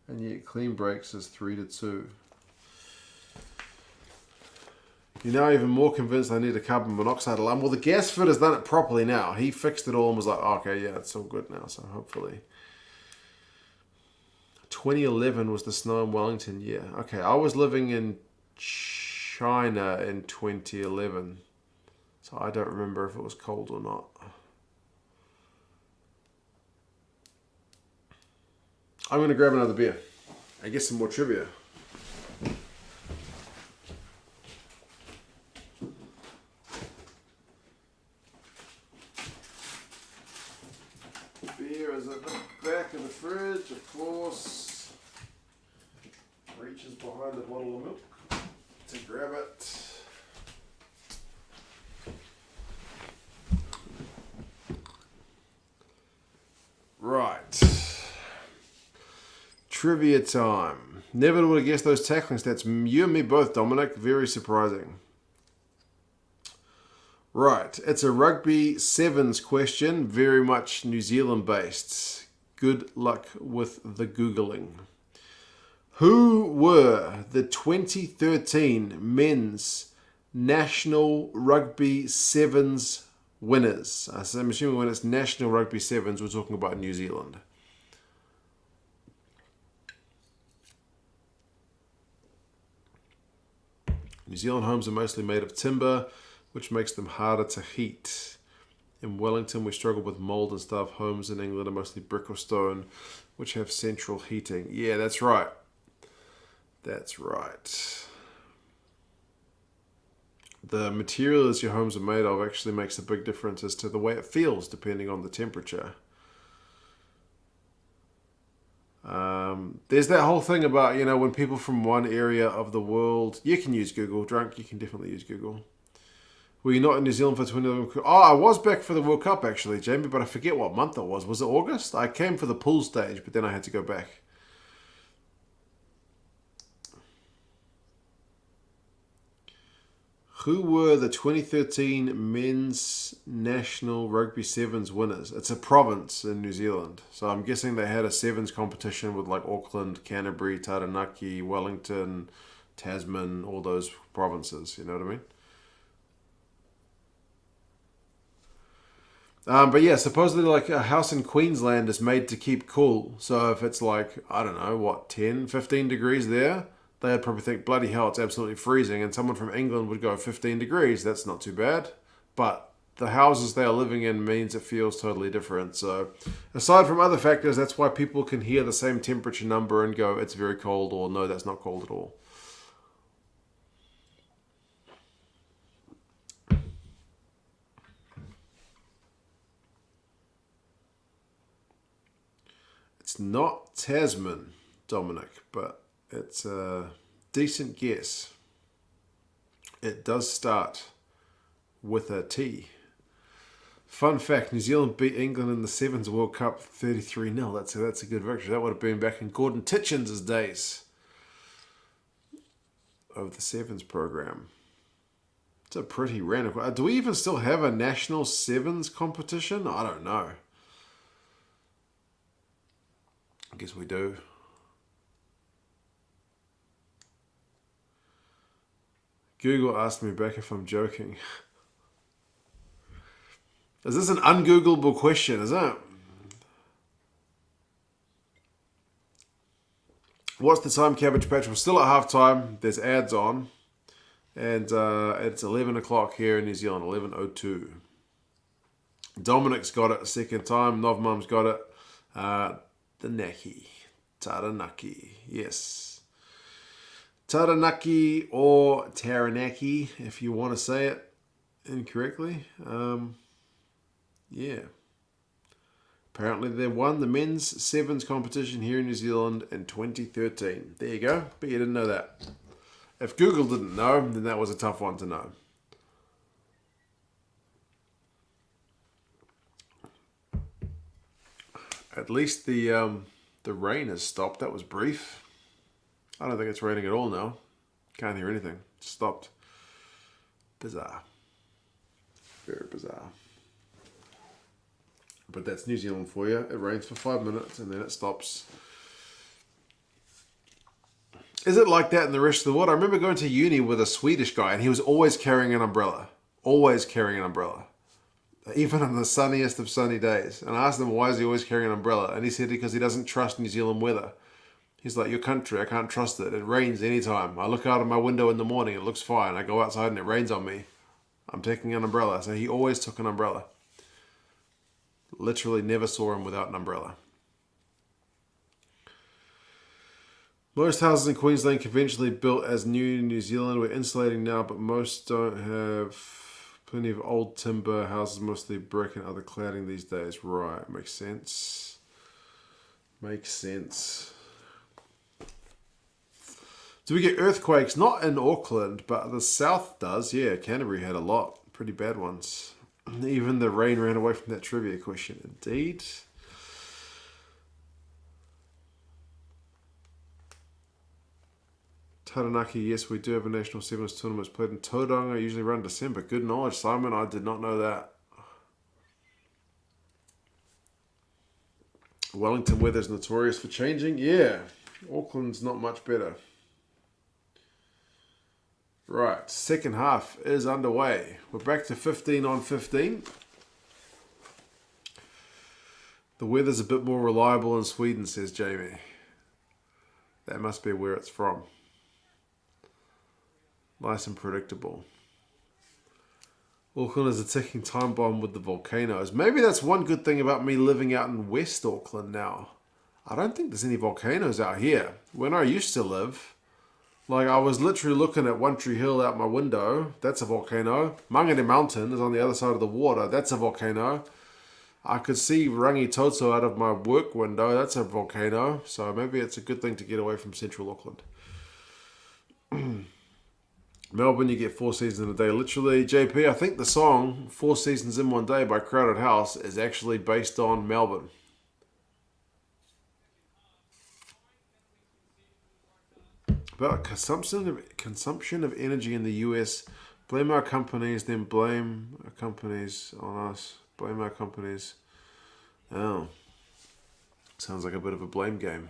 And yet clean breaks is 3-2. You're now even more convinced I need a carbon monoxide alarm. Well, the gas fitter's done it properly now. He fixed it all and was like, oh, okay, yeah, it's all good now. So hopefully. 2011 was the snow in Wellington. Yeah, okay. I was living in China in 2011. So I don't remember if it was cold or not. I'm going to grab another beer and get some more trivia. Beer is at the back of the fridge, of course. Reaches behind the bottle of milk to grab it. Right. Trivia time. Never would have guessed those tackling stats. You and me both, Dominic. Very surprising. Right, it's a rugby sevens question, very much New Zealand based. Good luck with the Googling. Who were the 2013 men's National Rugby Sevens winners? So I'm assuming when it's National Rugby Sevens, we're talking about New Zealand. New Zealand homes are mostly made of timber, which makes them harder to heat. In Wellington, we struggle with mold and stuff. Homes in England are mostly brick or stone, which have central heating. Yeah, that's right. That's right. The materials your homes are made of actually makes a big difference as to the way it feels depending on the temperature. There's that whole thing about, when people from one area of the world, you can use Google. Drunk, you can definitely use Google. Were you not in New Zealand for 2011? Oh, I was back for the World Cup actually, Jamie, but I forget what month it was. Was it August? I came for the pool stage, but then I had to go back. Who were the 2013 Men's National Rugby Sevens winners? It's a province in New Zealand. So I'm guessing they had a sevens competition with like Auckland, Canterbury, Taranaki, Wellington, Tasman, all those provinces. You know what I mean? But yeah, supposedly like a house in Queensland is made to keep cool. So if it's like, I don't know, 10, 15 degrees there, they'd probably think, bloody hell, it's absolutely freezing. And someone from England would go 15 degrees. That's not too bad. But the houses they are living in means it feels totally different. So aside from other factors, that's why people can hear the same temperature number and go, it's very cold, or no, that's not cold at all. It's not Tasman, Dominic, but it's a decent guess. It does start with a T. Fun fact, New Zealand beat England in the Sevens World Cup 33-0. That's a good victory. That would have been back in Gordon Titchens' days of the Sevens program. It's a pretty random. Do we even still have a national Sevens competition? I don't know. I guess we do. Google asked me back if I'm joking. Is this an ungoogleable question, is it? What's the time, Cabbage Patch? We're still at half time. There's ads on. And it's 11 o'clock here in New Zealand, 11:02. Dominic's got it a second time. Novmum's got it. The Naki. Taranaki. Yes. Taranaki or Taranaki, if you want to say it incorrectly. Yeah. Apparently they won the men's sevens competition here in New Zealand in 2013. There you go. But you didn't know that. If Google didn't know, then that was a tough one to know. At least the rain has stopped. That was brief. I don't think it's raining at all now. Can't hear anything. It's stopped. Bizarre. Very bizarre. But that's New Zealand for you. It rains for 5 minutes and then it stops. Is it like that in the rest of the world? I remember going to uni with a Swedish guy and he was always carrying an umbrella. Always carrying an umbrella. Even on the sunniest of sunny days. And I asked him, why is he always carrying an umbrella? And he said, because he doesn't trust New Zealand weather. He's like, your country, I can't trust it. It rains anytime. I look out of my window in the morning, it looks fine. I go outside and it rains on me. I'm taking an umbrella. So he always took an umbrella. Literally never saw him without an umbrella. Most houses in Queensland conventionally built as new in New Zealand. We're insulating now, but most don't have plenty of old timber houses, mostly brick and other cladding these days. Right, makes sense. Makes sense. Do we get earthquakes? Not in Auckland, but the south does. Yeah, Canterbury had a lot. Pretty bad ones. Even the rain ran away from that trivia question. Indeed. Taranaki, yes, we do have a national sevens tournament played in Tauranga, usually around December. Good knowledge, Simon. I did not know that. Wellington weather's notorious for changing. Yeah, Auckland's not much better. Right, second half is underway. We're back to 15 on 15. The weather's a bit more reliable in Sweden, says Jamie. That must be where it's from. Nice and predictable. Auckland is a ticking time bomb with the volcanoes. Maybe that's one good thing about me living out in West Auckland now. I don't think there's any volcanoes out here. When I used to live, like I was literally looking at One Tree Hill out my window. That's a volcano. Mangere Mountain is on the other side of the water. That's a volcano. I could see Rangitoto out of my work window. That's a volcano. So maybe it's a good thing to get away from central Auckland. Melbourne, you get 4 seasons in a day. Literally, JP, I think the song 4 Seasons in One Day by Crowded House is actually based on Melbourne. About consumption of energy in the US. Blame our companies, then blame our companies on us. Blame our companies. Oh. Sounds like a bit of a blame game.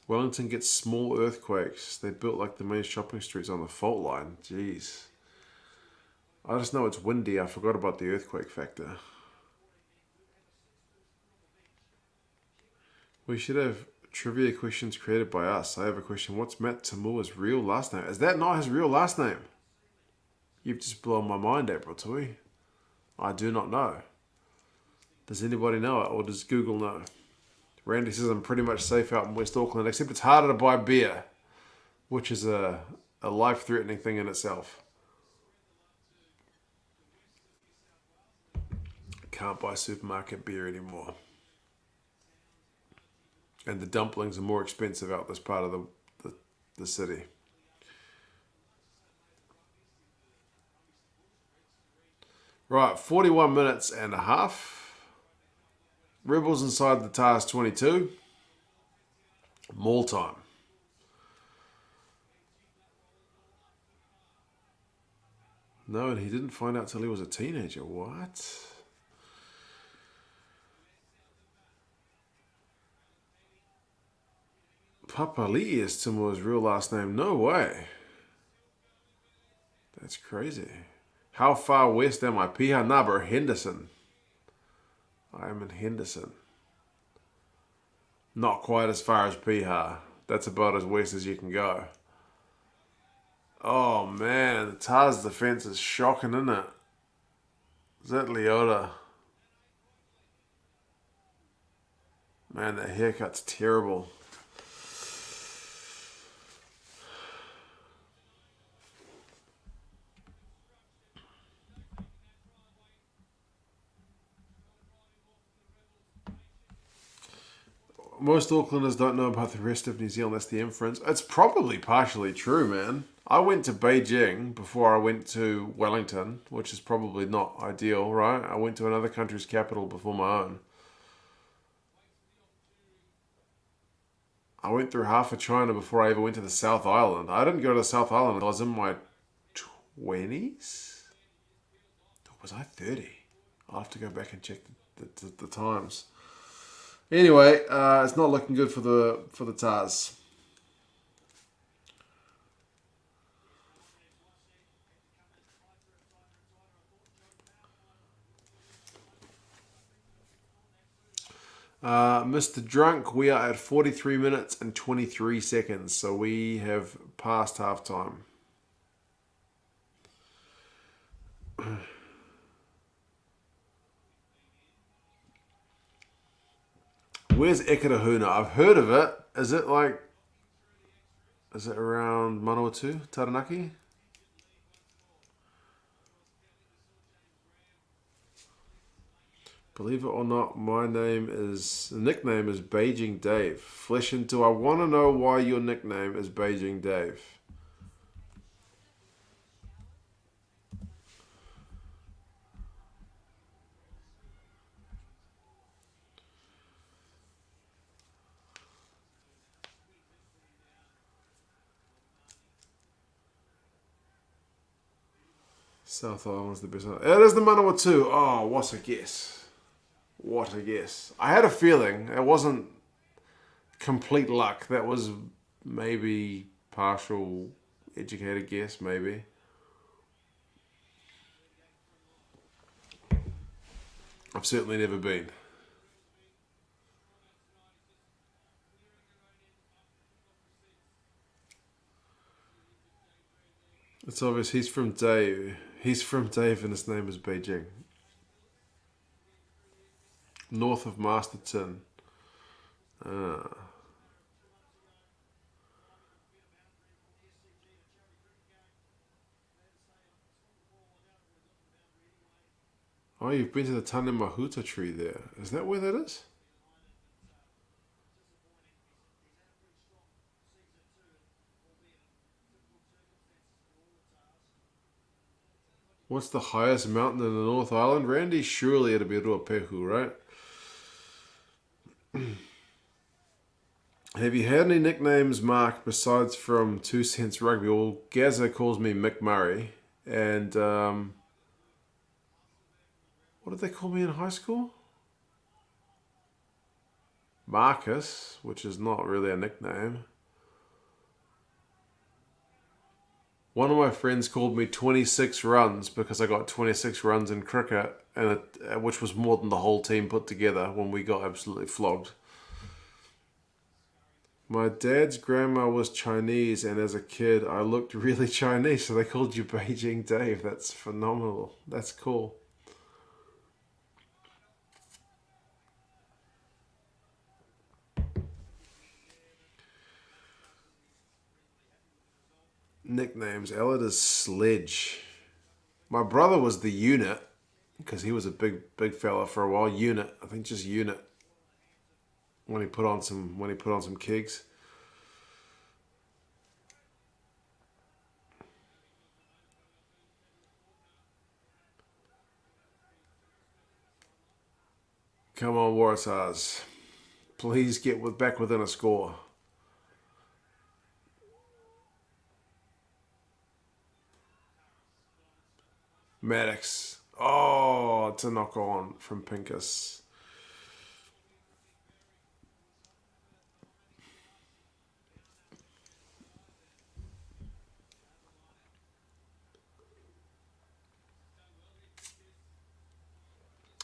Wellington gets small earthquakes. They built like the main shopping streets on the fault line. Jeez. I just know it's windy. I forgot about the earthquake factor. We should have trivia questions created by us. I have a question. What's Matt Tamua's real last name? Is that not his real last name? You've just blown my mind, April Tui. I do not know. Does anybody know it, or does Google know? Randy says I'm pretty much safe out in West Auckland, except it's harder to buy beer, which is a life-threatening thing in itself. Can't buy supermarket beer anymore. And the dumplings are more expensive out this part of the city. Right, 41 minutes and a half. Rebels inside the Tahs 22. Maul time. No, and he didn't find out till he was a teenager. What? Papali'i is Timua's real last name. No way. That's crazy. How far west am I? Piha Naba, Henderson. I am in Henderson. Not quite as far as Piha. That's about as west as you can go. Oh man, the Tahs defense is shocking, isn't it? Is that Leota? Man, that haircut's terrible. Most Aucklanders don't know about the rest of New Zealand. That's the inference. It's probably partially true, man. I went to Beijing before I went to Wellington, which is probably not ideal, right? I went to another country's capital before my own. I went through half of China before I ever went to the South Island. I didn't go to the South Island until I was in my 20s? Or was I 30? I'll have to go back and check the times. Anyway, it's not looking good for the Tahs. Mr. Drunk, we are at 43 minutes and 23 seconds, so we have passed halftime. Where's Ekatahuna? I've heard of it. Is it around Manawatu, Taranaki? Believe it or not, my nickname is Beijing Dave. Flesh into, I want to know why your nickname is Beijing Dave. South Island's the best. It is the Manawatu. Oh, what a guess. What a guess. I had a feeling. It wasn't complete luck. That was maybe partial educated guess, maybe. I've certainly never been. It's obvious he's from Dave. He's from Dave and his name is Beijing. North of Masterton. Ah. Oh, you've been to the Tanemahuta tree there. Is that where that is? What's the highest mountain in the North Island, Randy? Surely it'll be Ruapehu, right? Have you had any nicknames, Mark, besides from 2 Cents Rugby? Well, Gazza calls me Mick Murray. And what did they call me in high school? Marcus, which is not really a nickname. One of my friends called me 26 runs because I got 26 runs in cricket, which was more than the whole team put together when we got absolutely flogged. My dad's grandma was Chinese, and as a kid, I looked really Chinese, so they called you Beijing Dave. That's phenomenal. That's cool. Nicknames. Elliot is Sledge. My brother was the Unit because he was a big fella for a while. Unit, I think just Unit. When he put on some kegs. Come on, Waratahs. Please get back within a score. Maddox. Oh, it's a knock on from Pincus.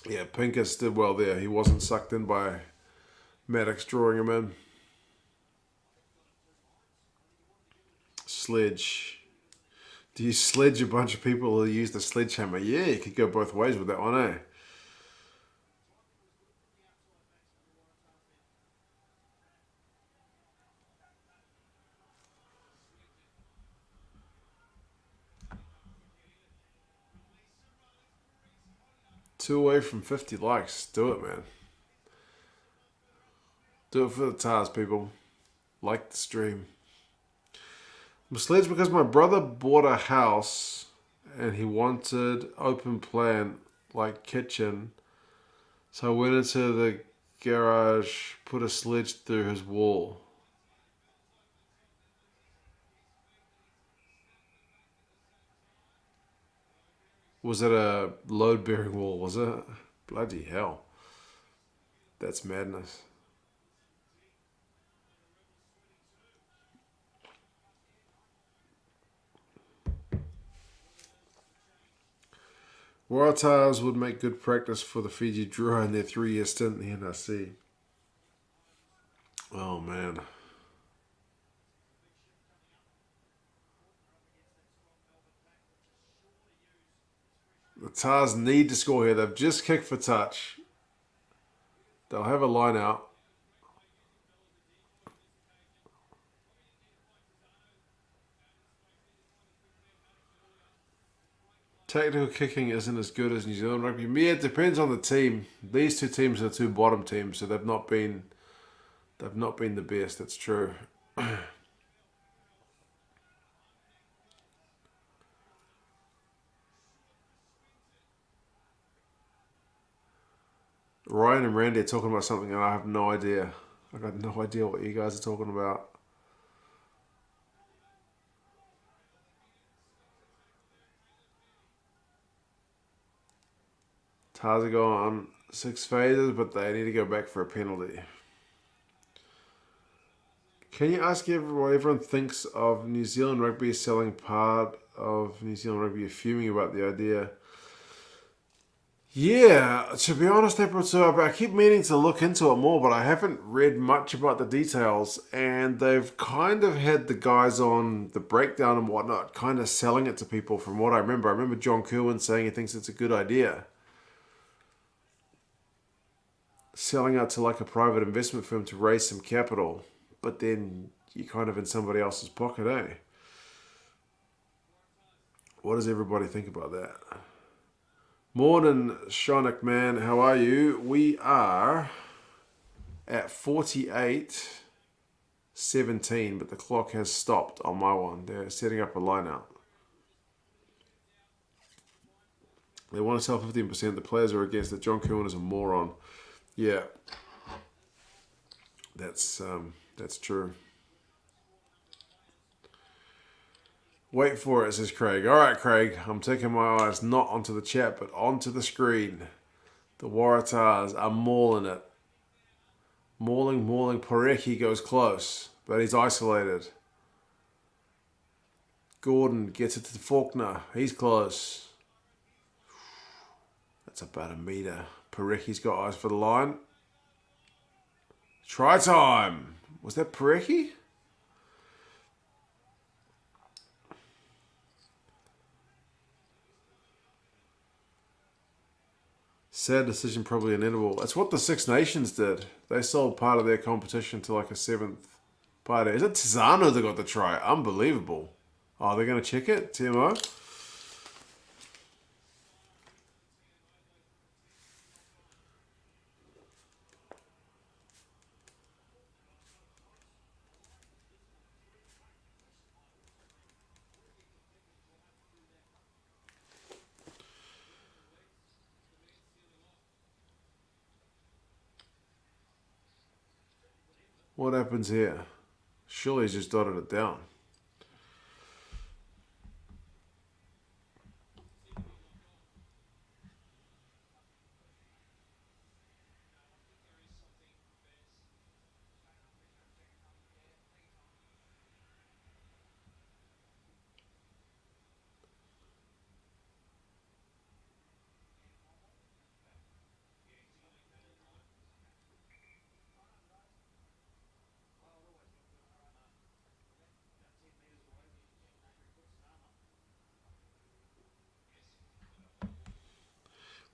Yeah, Pincus did well there. He wasn't sucked in by Maddox drawing him in. Sledge. Do you sledge a bunch of people who use the sledgehammer? Yeah, you could go both ways with that one, eh? Two away from 50 likes. Do it, man. Do it for the Tahs, people. Like the stream. I'm sledged because my brother bought a house and he wanted open plan, like kitchen. So I went into the garage, put a sledge through his wall. Was it a load bearing wall, was it? Bloody hell. That's madness. Waratahs would make good practice for the Fiji Drua in their 3 year stint in the NRC. Oh man. The Tahs need to score here. They've just kicked for touch. They'll have a line out. Tactical kicking isn't as good as New Zealand rugby. Yeah, it depends on the team. These two teams are the two bottom teams, so they've not been the best. That's true. Ryan and Randy are talking about something, and I have no idea. I got no idea what you guys are talking about. Tahs are going on 6 phases, but they need to go back for a penalty. Can you ask what everyone thinks of New Zealand rugby selling part of New Zealand rugby, fuming about the idea? Yeah, to be honest, I keep meaning to look into it more, but I haven't read much about the details. And they've kind of had the guys on the breakdown and whatnot, kind of selling it to people from what I remember. I remember John Kerwin saying he thinks it's a good idea. Selling out to like a private investment firm to raise some capital, but then you're kind of in somebody else's pocket, eh? What does everybody think about that? Morning, Shonik man. How are you? We are at 48:17, but the clock has stopped on my one. They're setting up a line out. They want to sell 15%. The players are against it. John Kerwin is a moron. Yeah, that's true. Wait for it, says Craig. All right, Craig. I'm taking my eyes not onto the chat, but onto the screen. The Waratahs are mauling it. Mauling. Poreki goes close, but he's isolated. Gordon gets it to Faulkner. He's close. That's about a metre. Poreki's got eyes for the line. Try time. Was that Poreki? Sad decision, probably inedible. That's what the Six Nations did. They sold part of their competition to like a 7th party. Is it Tizano that got the try? Unbelievable. Oh, they're going to check it? TMO? What happens here? Surely he's just dotted it down.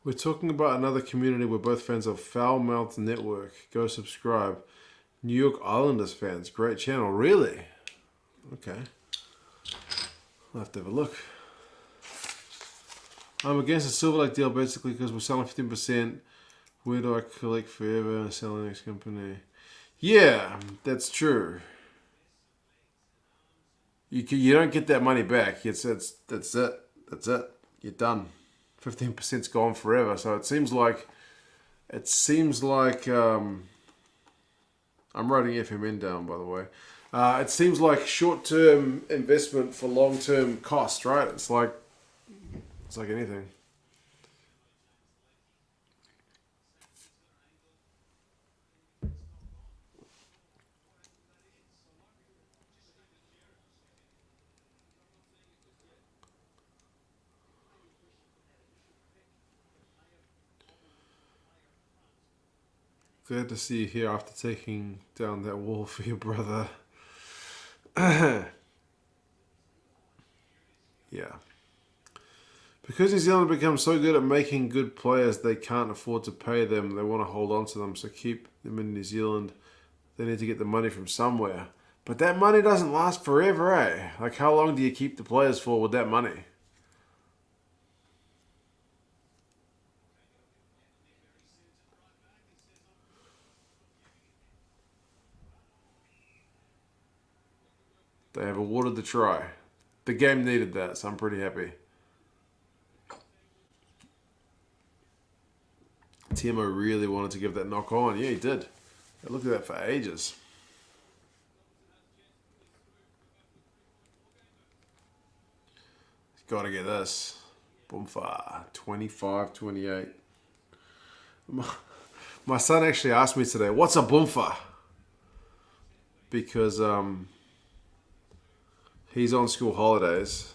We're talking about another community we're both fans of, Foul Mouth Network. Go subscribe. New York Islanders fans. Great channel. Really? Okay. I'll have to have a look. I'm against the Silver Lake deal basically because we're selling 15%. Where do I collect forever and sell the next company? Yeah, that's true. You don't get that money back. That's it. That's it. You're done. 15%'s gone forever. So it seems like I'm writing FMN down, by the way. It seems like short-term investment for long-term cost, right? It's like anything. Glad to see you here after taking down that wall for your brother. Yeah. Because New Zealand becomes so good at making good players, they can't afford to pay them. They want to hold on to them, so keep them in New Zealand. They need to get the money from somewhere. But that money doesn't last forever, eh? Like, how long do you keep the players for with that money? They have awarded the try. The game needed that, so I'm pretty happy. Timo really wanted to give that knock on. Yeah, he did. I looked at that for ages. He's got to get this. Boomfa. 25-28. My son actually asked me today, "What's a boomfa?" Because he's on school holidays,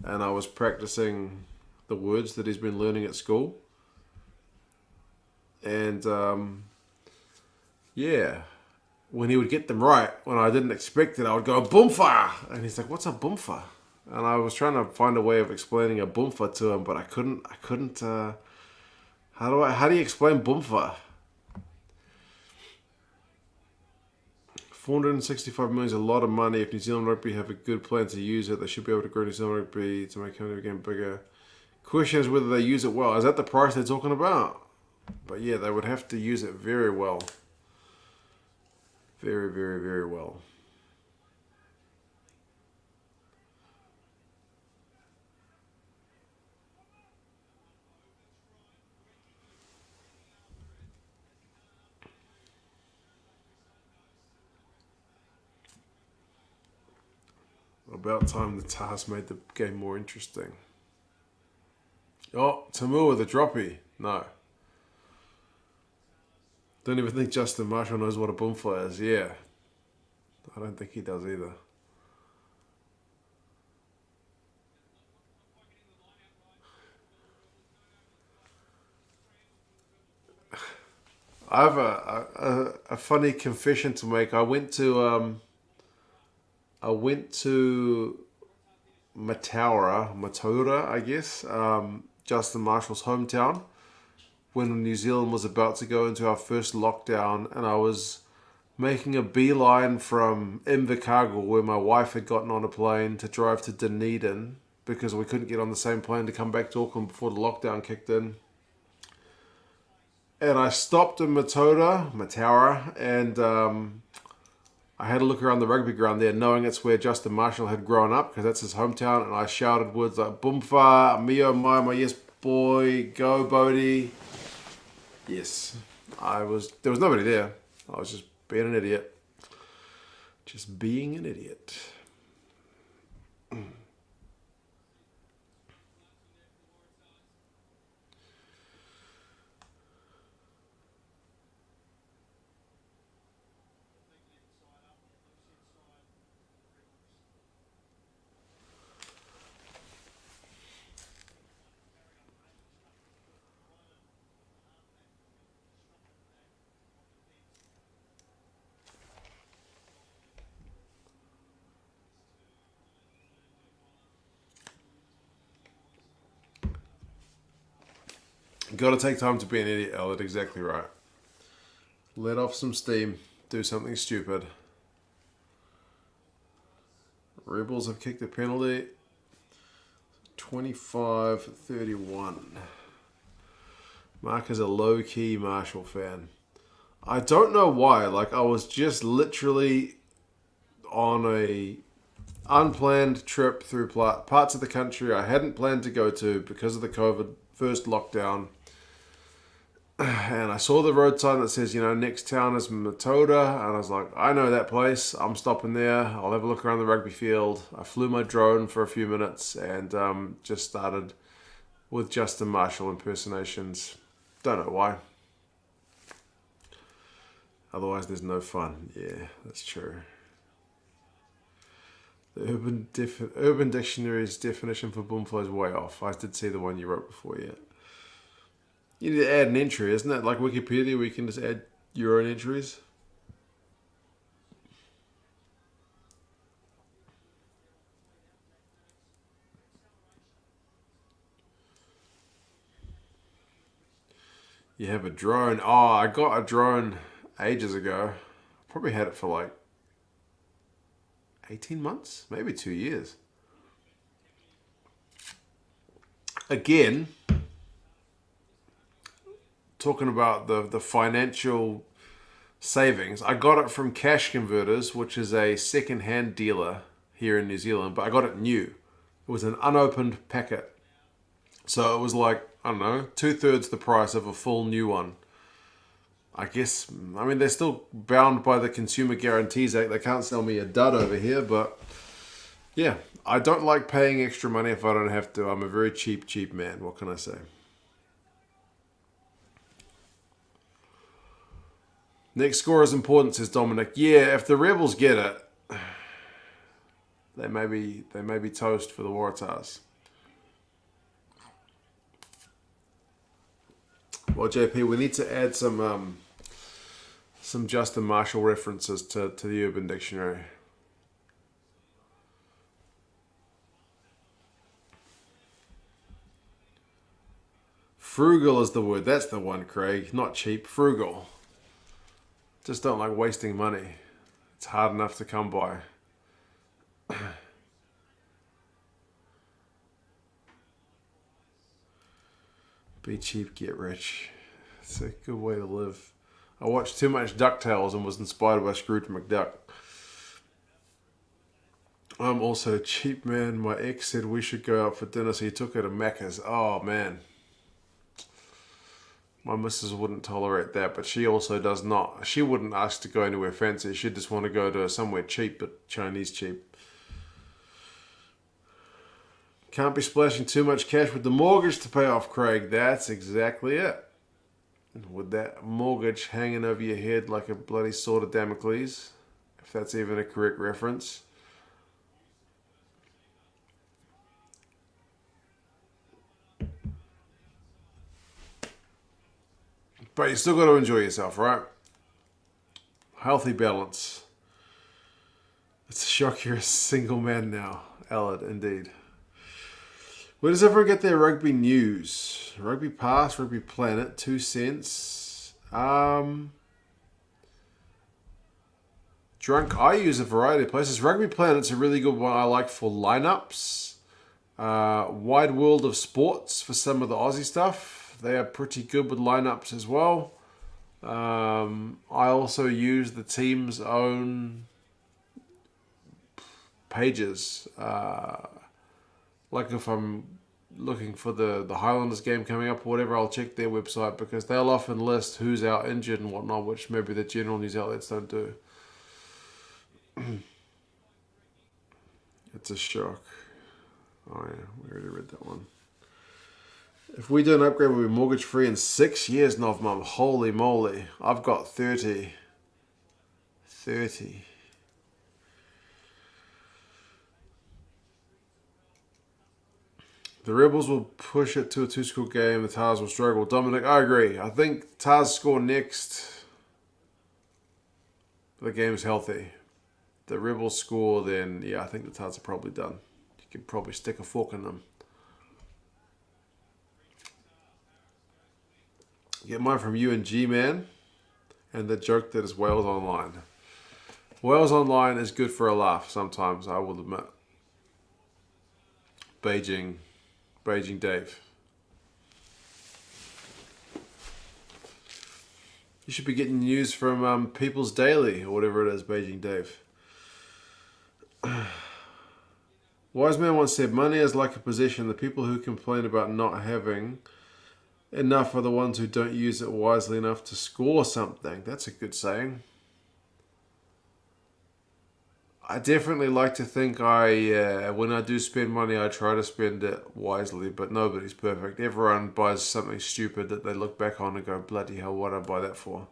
and I was practicing the words that he's been learning at school, and yeah, when he would get them right, when I didn't expect it, I would go boomfa, and he's like, "What's a boomfa?" And I was trying to find a way of explaining a boomfa to him, but I couldn't. I couldn't. How do you explain boomfa? 465 million is a lot of money. If New Zealand Rugby have a good plan to use it, they should be able to grow New Zealand Rugby to make it again bigger. Question is whether they use it well. Is that the price they're talking about? But yeah, they would have to use it very well. Very, very, very well. About time the Tahs made the game more interesting. Oh, Tamua with a droppy. No. Don't even think Justin Marshall knows what a boomfly is. Yeah. I don't think he does either. I have a funny confession to make. I went to Mataura, I guess, Justin Marshall's hometown, when New Zealand was about to go into our first lockdown, and I was making a beeline from Invercargill, where my wife had gotten on a plane to drive to Dunedin because we couldn't get on the same plane to come back to Auckland before the lockdown kicked in. And I stopped in Mataura, and I had a look around the rugby ground there, knowing it's where Justin Marshall had grown up, because that's his hometown, and I shouted words like "Boomfa," "Mio Maima," "Yes boy," "Go Bodie." Yes, there was nobody there. I was just being an idiot. Just being an idiot. Got to take time to be an idiot, Elliot. Exactly right. Let off some steam. Do something stupid. Rebels have kicked a penalty. 25-31. Mark is a low-key Marshall fan. I don't know why. Like, I was just literally on a unplanned trip through parts of the country I hadn't planned to go to because of the COVID first lockdown. And I saw the road sign that says, next town is Matoda. And I was like, I know that place. I'm stopping there. I'll have a look around the rugby field. I flew my drone for a few minutes and just started with Justin Marshall impersonations. Don't know why. Otherwise, there's no fun. Yeah, that's true. The Urban Dictionary's definition for boomfly is way off. I did see the one you wrote before, yeah. You need to add an entry, isn't it? Like Wikipedia, where you can just add your own entries. You have a drone. Oh, I got a drone ages ago. Probably had it for like 18 months, maybe 2 years. Again, talking about the financial savings, I got it from Cash Converters, which is a second-hand dealer here in New Zealand, but I got it new. It was an unopened packet. So it was like, I don't know, two-thirds the price of a full new one. I guess, I mean, they're still bound by the Consumer Guarantees Act. They can't sell me a dud over here, but yeah, I don't like paying extra money if I don't have to. I'm a very cheap man. What can I say? Next score is important, says Dominic. Yeah, if the Rebels get it, they may be toast for the Waratahs. Well, JP, we need to add some Justin Marshall references to the Urban Dictionary. Frugal is the word. That's the one, Craig. Not cheap. Frugal. Just don't like wasting money. It's hard enough to come by. Be cheap, get rich. It's a good way to live. I watched too much DuckTales and was inspired by Scrooge McDuck. I'm also cheap, man. My ex said we should go out for dinner, so he took her to Macca's. Oh, man. My missus wouldn't tolerate that, but she also does not. She wouldn't ask to go anywhere fancy. She'd just want to go to somewhere cheap, but Chinese cheap. Can't be splashing too much cash with the mortgage to pay off, Craig. That's exactly it. With that mortgage hanging over your head like a bloody sword of Damocles, if that's even a correct reference. But you still got to enjoy yourself, right? Healthy balance. It's a shock you're a single man now. Alad, indeed. Where does everyone get their rugby news? Rugby Pass, Rugby Planet, 2 cents. Drunk, I use a variety of places. Rugby Planet's a really good one I like for lineups. Wide World of Sports for some of the Aussie stuff. They are pretty good with lineups as well. I also use the team's own pages. Like if I'm looking for the Highlanders game coming up or whatever, I'll check their website because they'll often list who's out injured and whatnot, which maybe the general news outlets don't do. It's a shock. Oh yeah, we already read that one. If we do an upgrade, we'll be mortgage free in 6 years, Novmum. Holy moly. I've got 30. 30. The Rebels will push it to a 2-score game. The Tahs will struggle. Dominic, I agree. I think Tahs score next. The game's healthy. The Rebels score, then yeah, I think the Tahs are probably done. You could probably stick a fork in them. Get mine from you and G-Man. And the joke that is Wales Online. Wales Online is good for a laugh sometimes, I will admit. Beijing Dave. You should be getting news from People's Daily or whatever it is, Beijing Dave. Wise man once said, money is like a possession. The people who complain about not having enough are the ones who don't use it wisely enough to score something. That's a good saying. I definitely like to think when I do spend money, I try to spend it wisely, but nobody's perfect. Everyone buys something stupid that they look back on and go, bloody hell, what did I buy that for?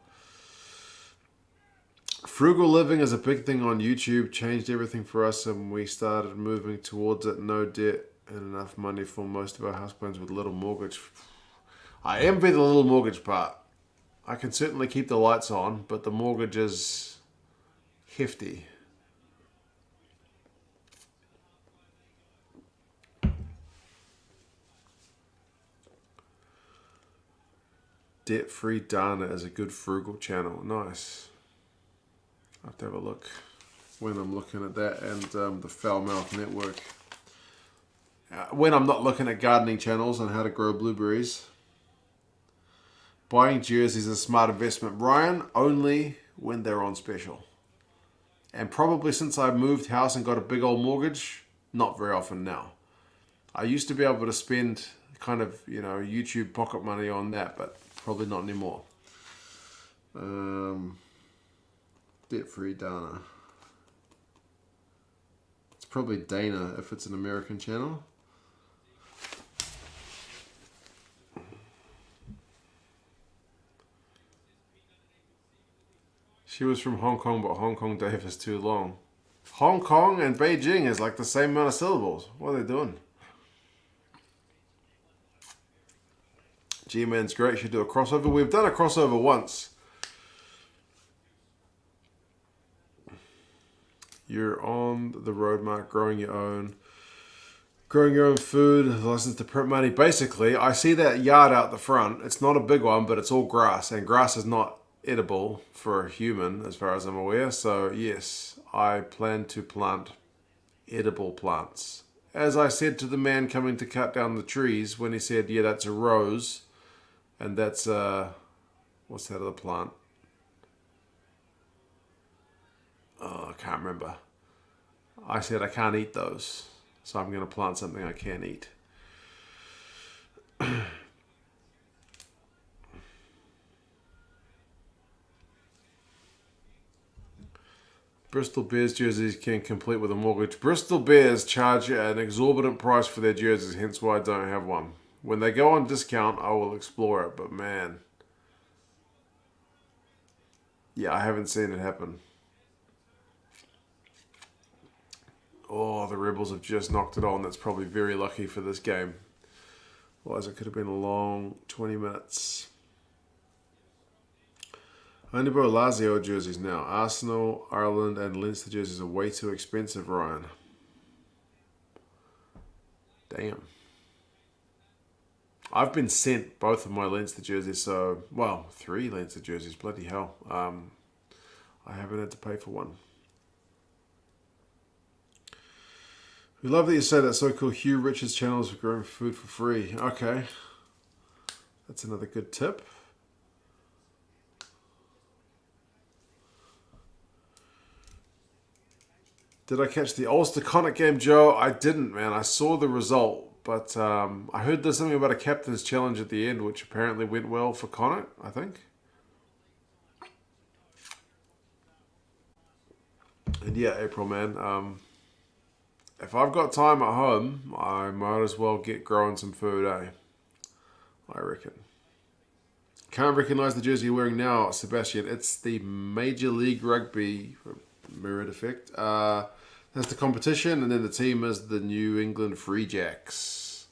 Frugal living is a big thing on YouTube, changed everything for us, and we started moving towards it. No debt and enough money for most of our house plans with little mortgage. I envy the little mortgage part. I can certainly keep the lights on, but the mortgage is hefty. Debt-free Dana is a good frugal channel. Nice. I'll have to have a look when I'm looking at that and the Foul Mouth Network. When I'm not looking at gardening channels and how to grow blueberries. Buying jerseys is a smart investment, Brian, only when they're on special. And probably since I moved house and got a big old mortgage, not very often now. I used to be able to spend kind of, YouTube pocket money on that, but probably not anymore. Debt-free Dana. It's probably Dana if it's an American channel. She was from Hong Kong, but Hong Kong Dave is too long. Hong Kong and Beijing is like the same amount of syllables. What are they doing? G-Man's great. Should do a crossover. We've done a crossover once. You're on the road, Mark, growing your own food, license to print money. Basically, I see that yard out the front. It's not a big one, but it's all grass, and grass is not edible for a human, as far as I'm aware. So yes, I plan to plant edible plants. As I said to the man coming to cut down the trees, when he said, "Yeah, that's a rose, and that's what's that other plant?" Oh, I can't remember. I said I can't eat those, so I'm going to plant something I can eat. Bristol Bears jerseys can complete with a mortgage. Bristol Bears charge an exorbitant price for their jerseys, hence why I don't have one. When they go on discount, I will explore it, but man. Yeah, I haven't seen it happen. Oh, the Rebels have just knocked it on. That's probably very lucky for this game. Otherwise, it could have been a long 20 minutes. I only borrow Lazio jerseys now. Arsenal, Ireland, and Leinster jerseys are way too expensive, Ryan. Damn. I've been sent both of my Leinster jerseys, so, well, 3 Leinster jerseys, bloody hell. I haven't had to pay for one. We love that you say that. So cool. Hugh Richards' channel is for growing food for free. Okay. That's another good tip. Did I catch the Ulster Connacht game, Joe? I didn't, man. I saw the result, but I heard there's something about a captain's challenge at the end, which apparently went well for Connacht, I think. And yeah, April, man. If I've got time at home, I might as well get growing some food, eh? I reckon. Can't recognise the jersey you're wearing now, Sebastian. It's the Major League Rugby mirrored effect. That's the competition, and then the team is the New England Free Jacks.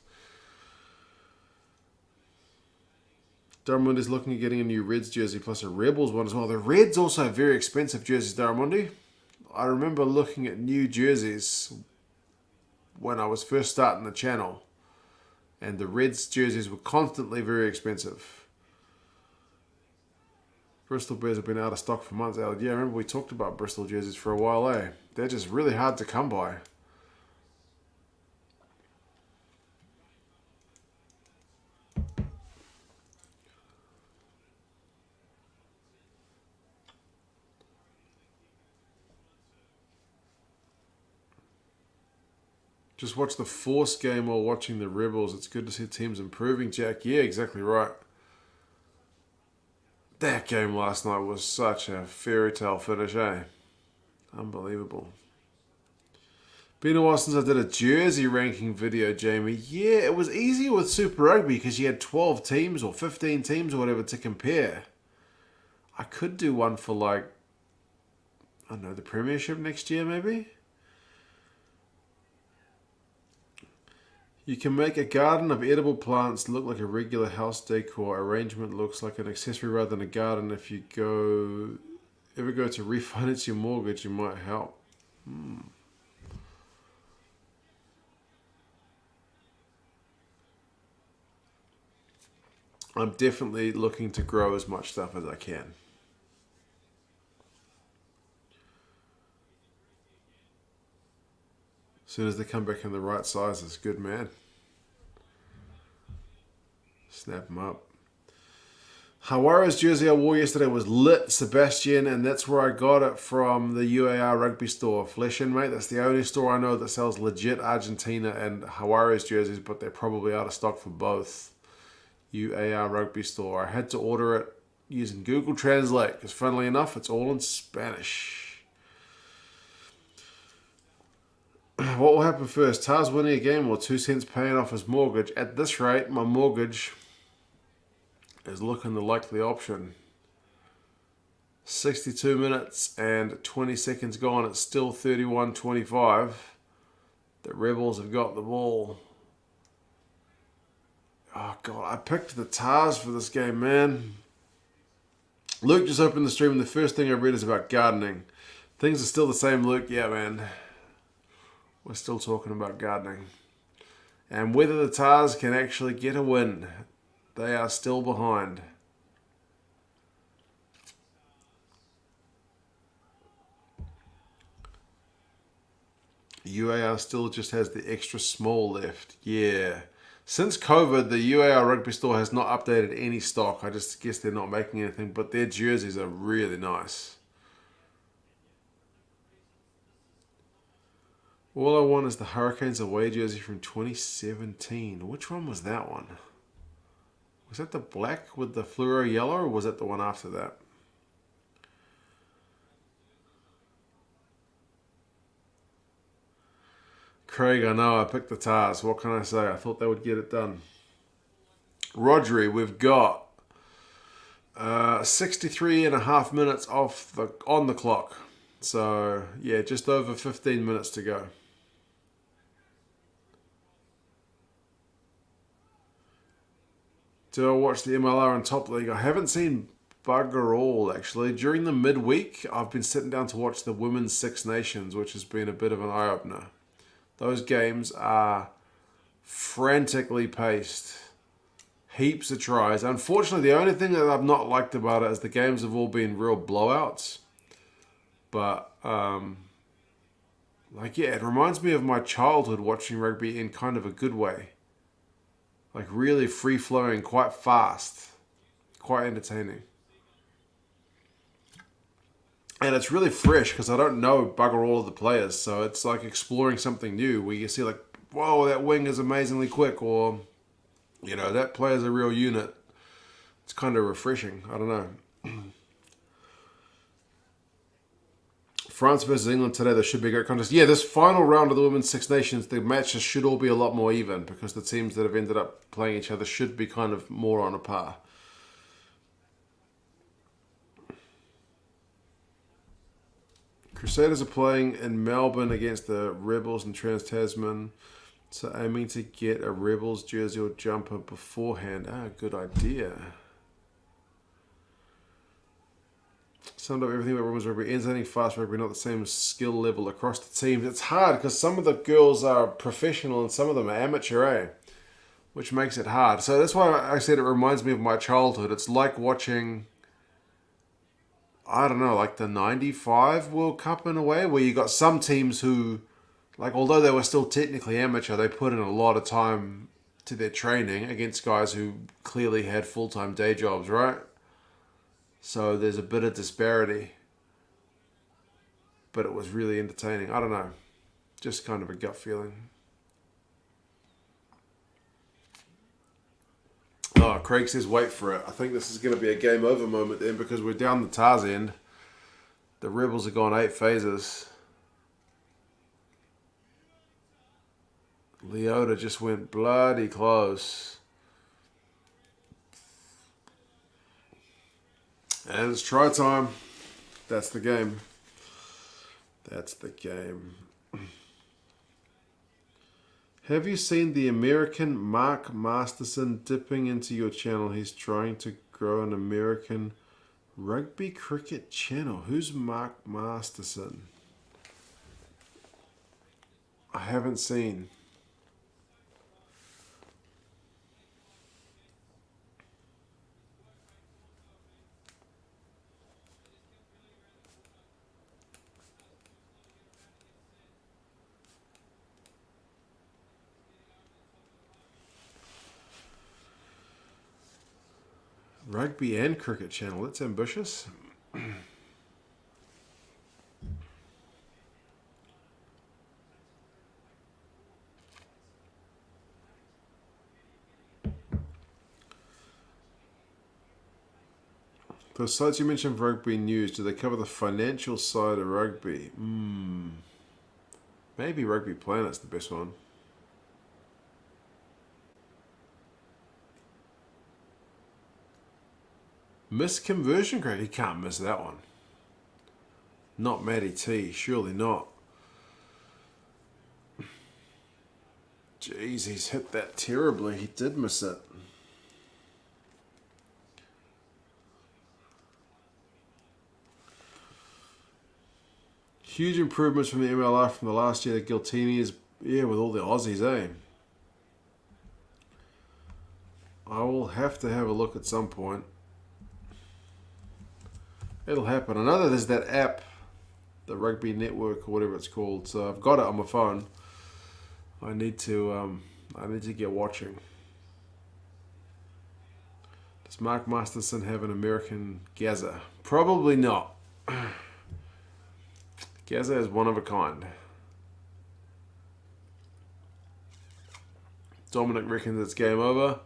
Daramundi's looking at getting a new Reds jersey plus a Rebels one as well. The Reds also have very expensive jerseys, Daramundi. I remember looking at new jerseys when I was first starting the channel, and the Reds jerseys were constantly very expensive. Bristol Bears have been out of stock for months. Yeah, I remember we talked about Bristol jerseys for a while, eh? They're just really hard to come by. Just watch the Force game while watching the Rebels. It's good to see teams improving, Jack. Yeah, exactly right. That game last night was such a fairy tale finish, eh? Unbelievable. Been a while since I did a jersey ranking video, Jamie. Yeah, it was easier with Super Rugby because you had 12 teams or 15 teams or whatever to compare. I could do one for like, I don't know, the Premiership next year maybe? You can make a garden of edible plants look like a regular house decor. Arrangement looks like an accessory rather than a garden. If you ever go to refinance your mortgage, you might help. I'm definitely looking to grow as much stuff as I can. As soon as they come back in the right sizes, good man. Snap them up. Hawara's jersey I wore yesterday was lit, Sebastian, and that's where I got it from the UAR rugby store. Flesh in, mate. That's the only store I know that sells legit Argentina and Hawara's jerseys, but they're probably out of stock for both. UAR rugby store. I had to order it using Google Translate because, funnily enough, it's all in Spanish. What will happen first? Tahs winning a game or 2 cents paying off his mortgage? At this rate, my mortgage is looking the likely option. 62 minutes and 20 seconds gone. It's still 31-25. The Rebels have got the ball. Oh, God. I picked the Tahs for this game, man. Luke just opened the stream and the first thing I read is about gardening. Things are still the same, Luke. Yeah, man. We're still talking about gardening. And whether the Tahs can actually get a win. They are still behind. UAR still just has the extra small left. Yeah. Since COVID, the UAR rugby store has not updated any stock. I just guess they're not making anything, but their jerseys are really nice. All I want is the Hurricanes away jersey from 2017. Which one was that one? Was that the black with the fluoro yellow, or was that the one after that? Craig, I know, I picked the Tahs. What can I say? I thought they would get it done. Rodri, we've got 63 and a half minutes on the clock. So, yeah, just over 15 minutes to go. Do I watch the MLR and Top League? I haven't seen bugger all, actually. During the midweek, I've been sitting down to watch the Women's Six Nations, which has been a bit of an eye-opener. Those games are frantically paced. Heaps of tries. Unfortunately, the only thing that I've not liked about it is the games have all been real blowouts. But, it reminds me of my childhood watching rugby in kind of a good way. Like really free-flowing, quite fast, quite entertaining. And it's really fresh because I don't know bugger all of the players. So it's like exploring something new where you see like, whoa, that wing is amazingly quick, or, that player's a real unit. It's kind of refreshing. I don't know. France versus England today, there should be a great contest. Yeah, this final round of the Women's Six Nations, the matches should all be a lot more even because the teams that have ended up playing each other should be kind of more on a par. Crusaders are playing in Melbourne against the Rebels and Trans-Tasman. So aiming to get a Rebels jersey or jumper beforehand. Good idea. Summed up everything about women's rugby. Entertaining fast rugby, not the same skill level across the teams. It's hard because some of the girls are professional and some of them are amateur, which makes it hard. So that's why I said it reminds me of my childhood. It's like watching, I don't know, like the 95 World Cup in a way, where you got some teams who, like, although they were still technically amateur, they put in a lot of time to their training against guys who clearly had full-time day jobs, right? So there's a bit of disparity. But it was really entertaining. I don't know. Just kind of a gut feeling. Oh, Craig says wait for it. I think this is going to be a game over moment then because we're down the Tahs end. The Rebels have gone 8 phases. Leota just went bloody close. And it's try time. That's the game. That's the game. Have you seen the American Mark Masterson dipping into your channel? He's trying to grow an American rugby cricket channel. Who's Mark Masterson? I haven't seen. Rugby and cricket channel. That's ambitious. Those sites you mentioned for rugby news, do they cover the financial side of rugby? Maybe Rugby Planet's the best one. Miss conversion rate. He can't miss that one. Not Matty T, surely not. Jeez, he's hit that terribly. He did miss it. Huge improvements from the MLR from the last year. Giltini is, with all the Aussies, eh? I will have to have a look at some point. It'll happen. I know that there's that app, the Rugby Network or whatever it's called. So I've got it on my phone. I need to get watching. Does Mark Masterson have an American Gaza? Probably not. Gaza is one of a kind. Dominic reckons it's game over.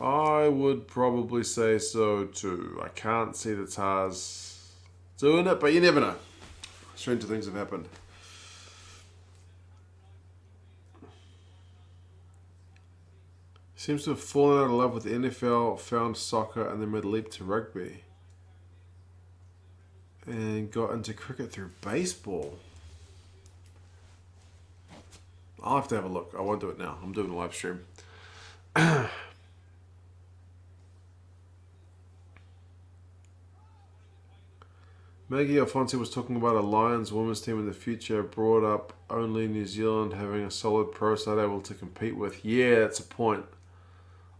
I would probably say so too. I can't see the Tahs doing it, but you never know. Stranger things have happened. Seems to have fallen out of love with the NFL, found soccer, and then made a leap to rugby. And got into cricket through baseball. I'll have to have a look. I won't do it now. I'm doing a live stream. Maggie Alfonso was talking about a Lions women's team in the future, brought up only New Zealand having a solid pro side able to compete with. Yeah, that's a point.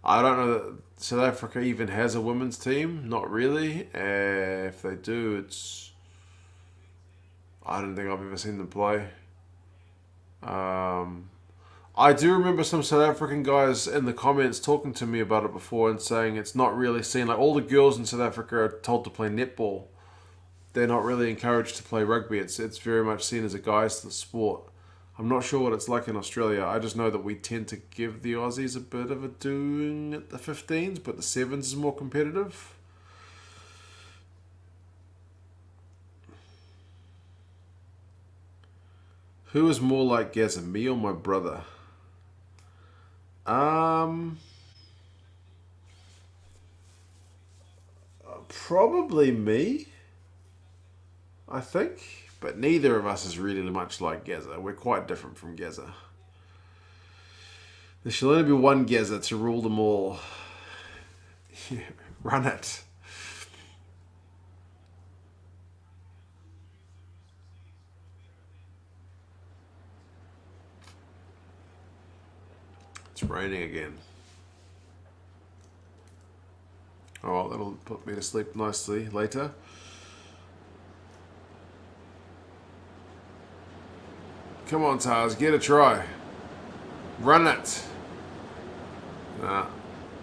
I don't know that South Africa even has a women's team. Not really. If they do, it's... I don't think I've ever seen them play. I do remember some South African guys in the comments talking to me about it before and saying it's not really seen. Like, all the girls in South Africa are told to play netball. They're not really encouraged to play rugby. It's very much seen as a guy's sport. I'm not sure what it's like in Australia. I just know that we tend to give the Aussies a bit of a doing at the 15s, but the 7s is more competitive. Who is more like Gaza, me or my brother? Probably me, I think. But neither of us is really much like Gaza. We're quite different from Gaza. There shall only be one Gaza to rule them all. Run it. It's raining again. Oh, well, that'll put me to sleep nicely later. Come on, Tahs, get a try. Run it. Nah.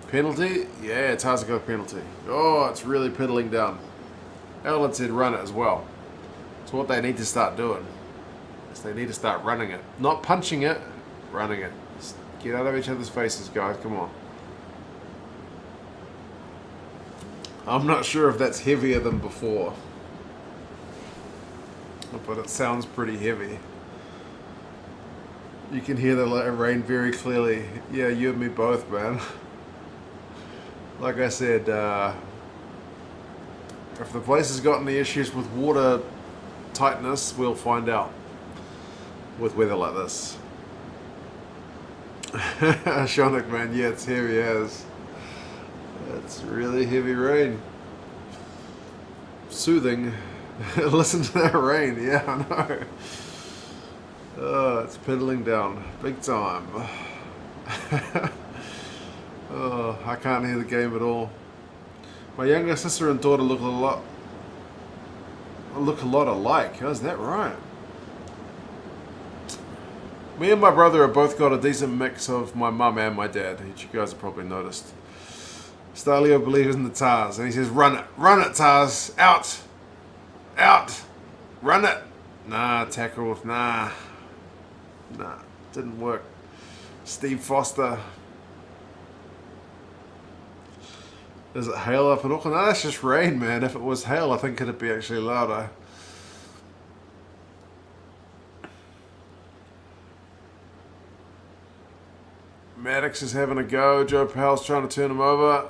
Penalty? Yeah, Tahs got a penalty. Oh, it's really piddling down. Ellen said run it as well. It's what they need to start doing. Is they need to start running it. Not punching it, running it. Just get out of each other's faces, guys. Come on. I'm not sure if that's heavier than before. But it sounds pretty heavy. You can hear the rain very clearly. Yeah, you and me both, man. Like I said, if the place has got any issues with water tightness, we'll find out with weather like this. Shonik, man, yeah, it's heavy as. It's really heavy rain. Soothing. Listen to that rain, yeah, I know. Oh, it's piddling down big time. Oh, I can't hear the game at all. My younger sister and daughter look a lot alike. How's that right? Me and my brother have both got a decent mix of my mum and my dad, which you guys have probably noticed. Stalio believes in the Tahs, and he says, run it, Tahs, out, run it. Nah, tackle, nah, didn't work. Steve Foster. Is it hail up in Auckland? No, that's just rain, man. If it was hail, I think it'd be actually louder. Maddox is having a go. Joe Powell's trying to turn him over.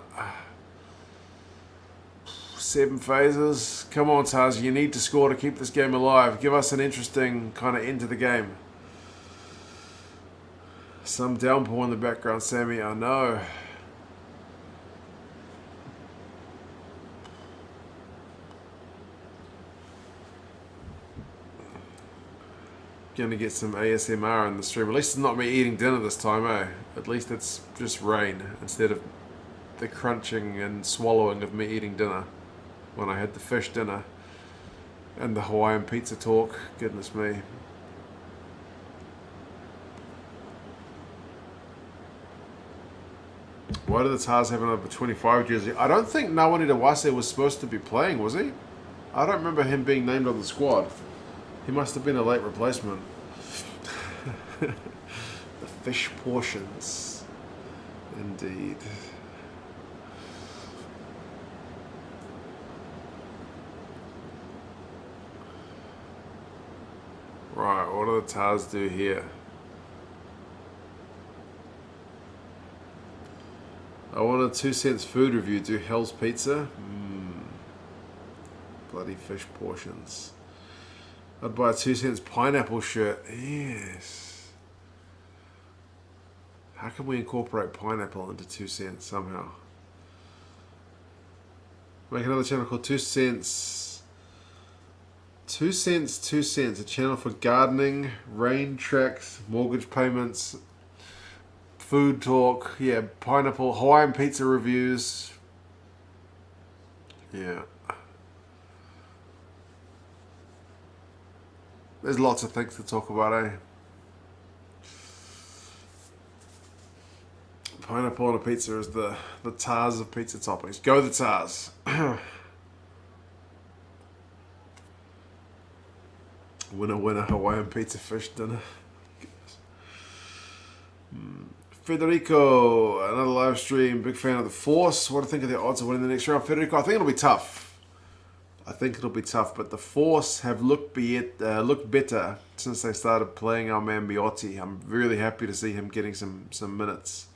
7 phases. Come on, Tahs, you need to score to keep this game alive. Give us an interesting kind of end to the game. Some downpour in the background, Sammy. I know. Gonna get some ASMR in the stream. At least it's not me eating dinner this time, eh? At least it's just rain instead of the crunching and swallowing of me eating dinner when I had the fish dinner and the Hawaiian pizza talk. Goodness me. Why did the Tahs have another 25 jersey? I don't think Nawani Dawase was supposed to be playing, was he? I don't remember him being named on the squad. He must have been a late replacement. The fish portions. Indeed. Right, what do the Tahs do here? I want a 2 cents food review. Do Hell's Pizza? Bloody fish portions. I'd buy a 2 cents pineapple shirt. Yes. How can we incorporate pineapple into 2 cents somehow? Make another channel called 2 cents. 2 cents, 2 cents. A channel for gardening, rain tracks, mortgage payments, food talk. Yeah, pineapple, Hawaiian pizza reviews. Yeah. There's lots of things to talk about, eh? Pineapple on a pizza is the Tahs of pizza toppings. Go the Tahs. Winner, Hawaiian pizza fish dinner. Federico, another live stream. Big fan of the Force. What do you think of the odds of winning the next round? Federico, I think it'll be tough. But the Force have looked better since they started playing our man Biotti. I'm really happy to see him getting some minutes.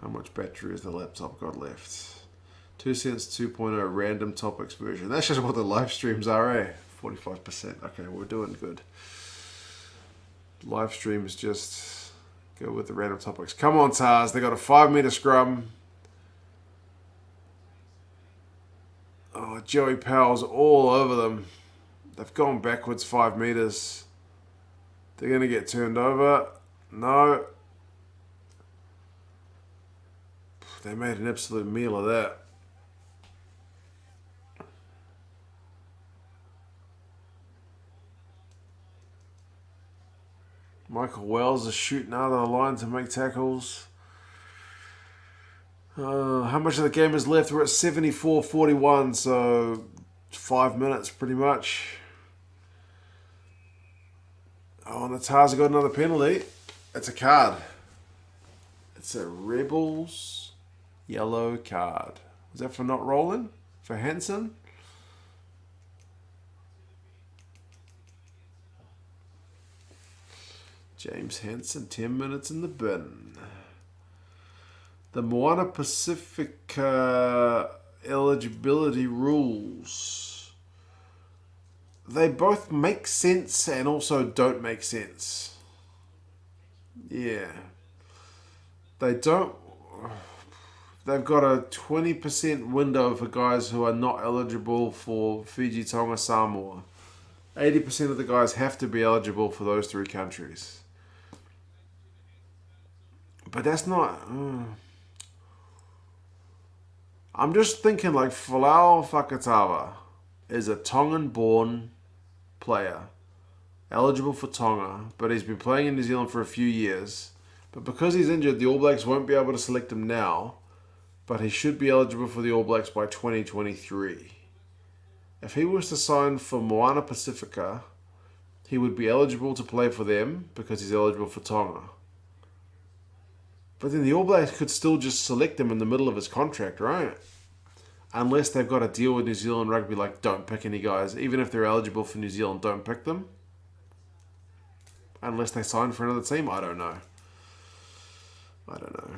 How much battery has the laptop got left? 2 cents 2.0 random topics version. That's just what the live streams are, eh? 45%. Okay, we're doing good. Live streams just go with the random topics. Come on, Tahs. They got a 5-meter scrum. Oh, Joey Powell's all over them. They've gone backwards 5 meters. They're going to get turned over. No. They made an absolute meal of that. Michael Wells is shooting out of the line to make tackles. How much of the game is left? We're at 74-41, so 5 minutes pretty much. Oh, and the Tahs have got another penalty. It's a card. It's a Rebels yellow card. Is that for not rolling? For Hansen? James Hansen, 10 minutes in the bin. The Moana Pacifica eligibility rules. They both make sense and also don't make sense. Yeah. They don't... They've got a 20% window for guys who are not eligible for Fiji, Tonga, Samoa. 80% of the guys have to be eligible for those 3 countries. But that's not... I'm just thinking like Folau Fakatawa is a Tongan-born player, eligible for Tonga, but he's been playing in New Zealand for a few years. But because he's injured, the All Blacks won't be able to select him now, but he should be eligible for the All Blacks by 2023. If he was to sign for Moana Pacifica, he would be eligible to play for them because he's eligible for Tonga. But then the All Blacks could still just select him in the middle of his contract, right? Unless they've got a deal with New Zealand Rugby, like don't pick any guys. Even if they're eligible for New Zealand, don't pick them. Unless they sign for another team, I don't know. I don't know.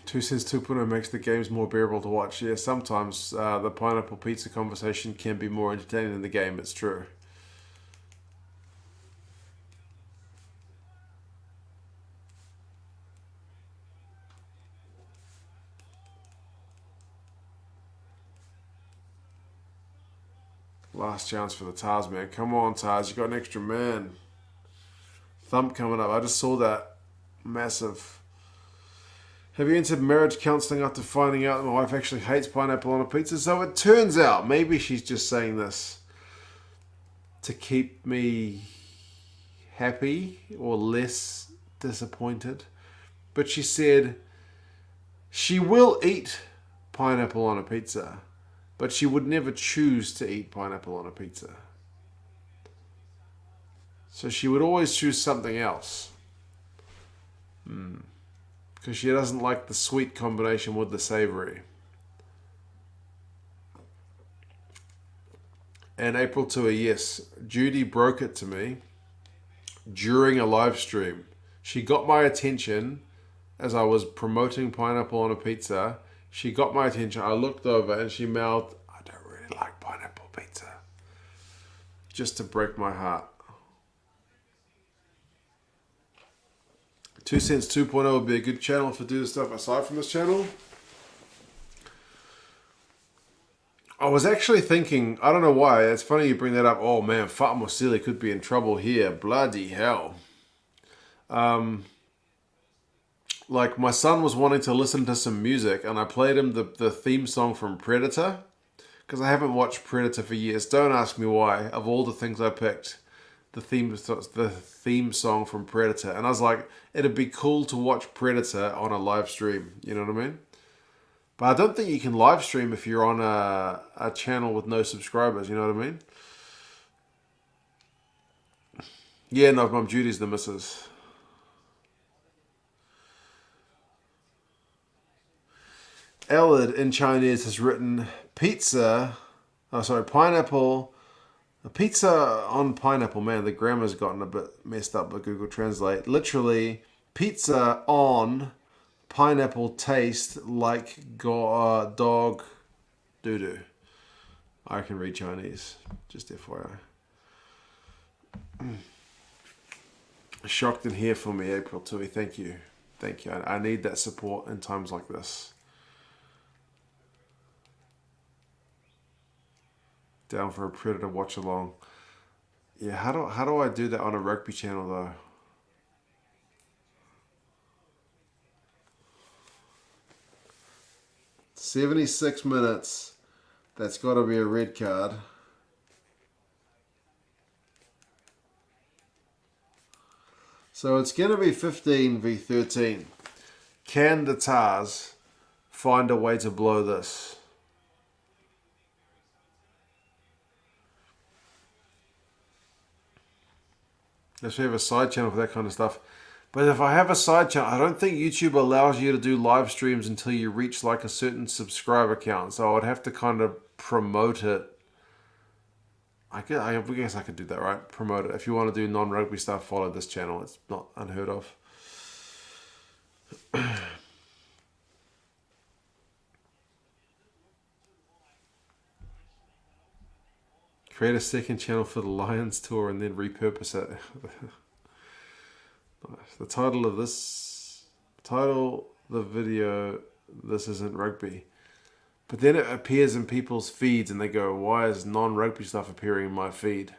2 Cents 2.0 makes the games more bearable to watch. Yeah, sometimes the pineapple pizza conversation can be more entertaining than the game, it's true. Last chance for the Tahs, man. Come on, Tahs. You got an extra man. Thump coming up. I just saw that. Massive. Have you entered marriage counselling after finding out that my wife actually hates pineapple on a pizza? So it turns out, maybe she's just saying this to keep me happy or less disappointed. But she said she will eat pineapple on a pizza, but she would never choose to eat pineapple on a pizza. So she would always choose something else. Because she doesn't like the sweet combination with the savory. And April to a yes. Judy broke it to me during a live stream. She got my attention as I was promoting pineapple on a pizza. She got my attention. I looked over and she mouthed, "I don't really like pineapple pizza." Just to break my heart. 2 Cents 2.0 would be a good channel for do this stuff aside from this channel. I was actually thinking, I don't know why, it's funny you bring that up. Oh man, Fat Mosili could be in trouble here. Bloody hell. Like my son was wanting to listen to some music and I played him the theme song from Predator. Because I haven't watched Predator for years. Don't ask me why. Of all the things I picked, the theme song from Predator. And I was like, it'd be cool to watch Predator on a live stream. You know what I mean? But I don't think you can live stream if you're on a channel with no subscribers. You know what I mean? Yeah, no, Mum Judy's the missus. Elid in Chinese has written pineapple. A pizza on pineapple, man, the grammar's gotten a bit messed up by Google Translate. Literally, pizza on pineapple taste like dog doo-doo. I can read Chinese, just FYI. Shocked and here for me, April Tui. Thank you. Thank you. I need that support in times like this. Down for a Predator watch along. Yeah, how do I do that on a rugby channel though? "76 minutes. That's got to be a red card." So it's going to be 15 v 13. Can the Tahs find a way to blow this? Let's have a side channel for that kind of stuff. But if I have a side channel, I don't think YouTube allows you to do live streams until you reach like a certain subscriber count. So I would have to kind of promote it. I guess I could do that, right? Promote it. If you want to do non-rugby stuff, follow this channel. It's not unheard of. Create a second channel for the Lions tour and then repurpose it. The title of the video, "This Isn't Rugby." But then it appears in people's feeds and they go, "Why is non-rugby stuff appearing in my feed?"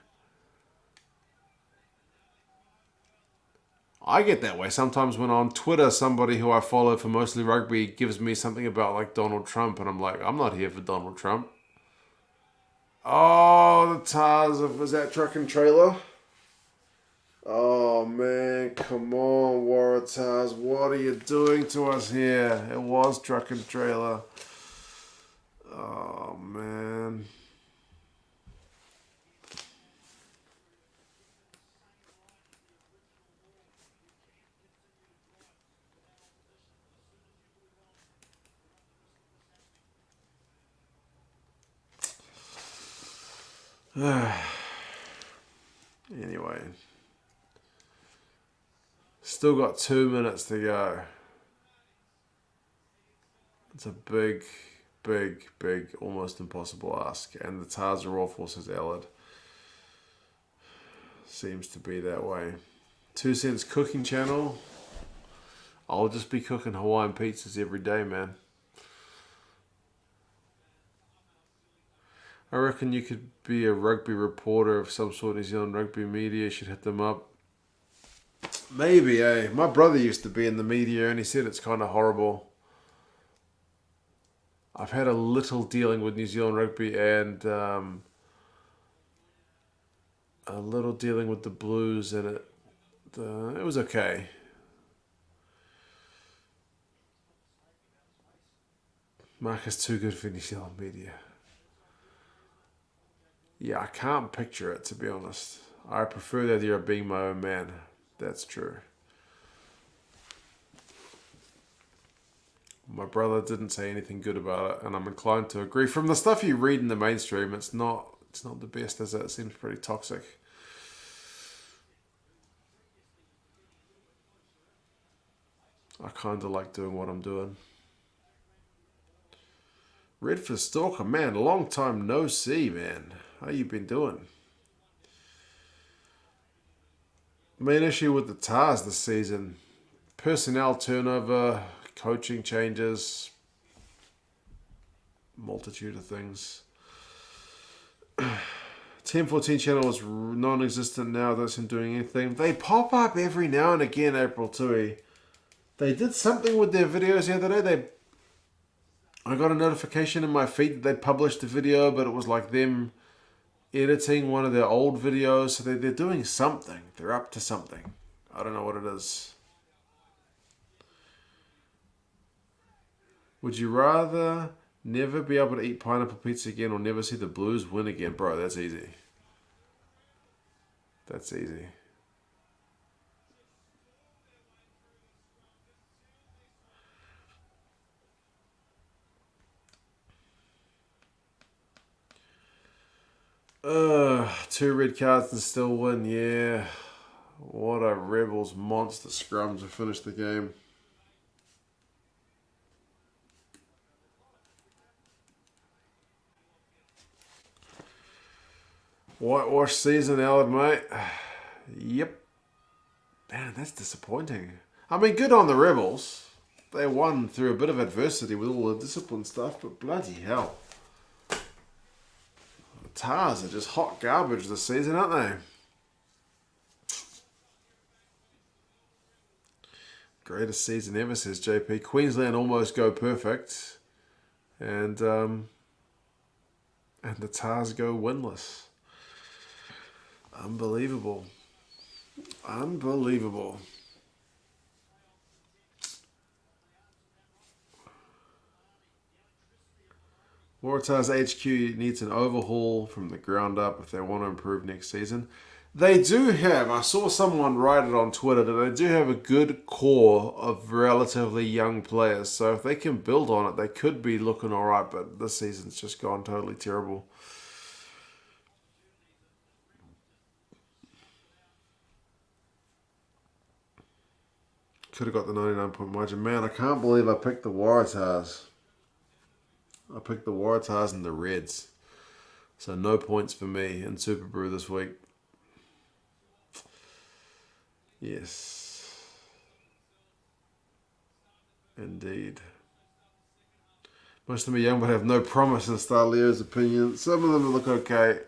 I get that way. Sometimes when on Twitter, somebody who I follow for mostly rugby gives me something about like Donald Trump and I'm like, I'm not here for Donald Trump. Oh, the Tahs was that truck and trailer? Oh man, come on, Waratahs. What are you doing to us here? It was truck and trailer. Oh man. Anyway. Still got 2 minutes to go. It's a big, almost impossible ask. And the Tahs are off versus Allied. Seems to be that way. 2 Cents Cooking Channel. I'll just be cooking Hawaiian pizzas every day, man. I reckon you could be a rugby reporter of some sort. New Zealand rugby media. You should hit them up. Maybe, eh? My brother used to be in the media and he said it's kind of horrible. I've had a little dealing with New Zealand rugby and a little dealing with the Blues, and it was okay. Mark is too good for New Zealand media. Yeah, I can't picture it, to be honest. I prefer the idea of being my own man. That's true. My brother didn't say anything good about it, and I'm inclined to agree. From the stuff you read in the mainstream, it's not the best, is it? It seems pretty toxic. I kind of like doing what I'm doing. Redford Stalker, man, long time no see, man. How you been doing? Main issue with the Tahs this season: personnel turnover, coaching changes, multitude of things. 1014 channel is non-existent now. Don't seem doing anything. They pop up every now and again, April Tui. They did something with their videos the other day. I got a notification in my feed that they published a video, but it was like them editing one of their old videos. So they're doing something. They're up to something. I don't know what it is. Would you rather never be able to eat pineapple pizza again or never see the Blues win again? Bro, that's easy. That's easy. Two red cards and still win. Yeah. What a Rebels monster scrum to finish the game. Whitewash season, Alad, mate. Yep. Man, that's disappointing. I mean, good on the Rebels. They won through a bit of adversity with all the discipline stuff, but bloody hell. The Tahs are just hot garbage this season, aren't they? Greatest season ever, says JP. Queensland almost go perfect. And the Tahs go winless. Unbelievable. Unbelievable. Waratahs HQ needs an overhaul from the ground up if they want to improve next season. They do have, I saw someone write it on Twitter, that they do have a good core of relatively young players. So if they can build on it, they could be looking alright, but this season's just gone totally terrible. Could have got the 99-point margin. Man, I can't believe I picked the Waratahs. I picked the Waratahs and the Reds. So no points for me in Super Brew this week. Yes. Indeed. Most of them are young but have no promise in Starleo's opinion. Some of them look okay.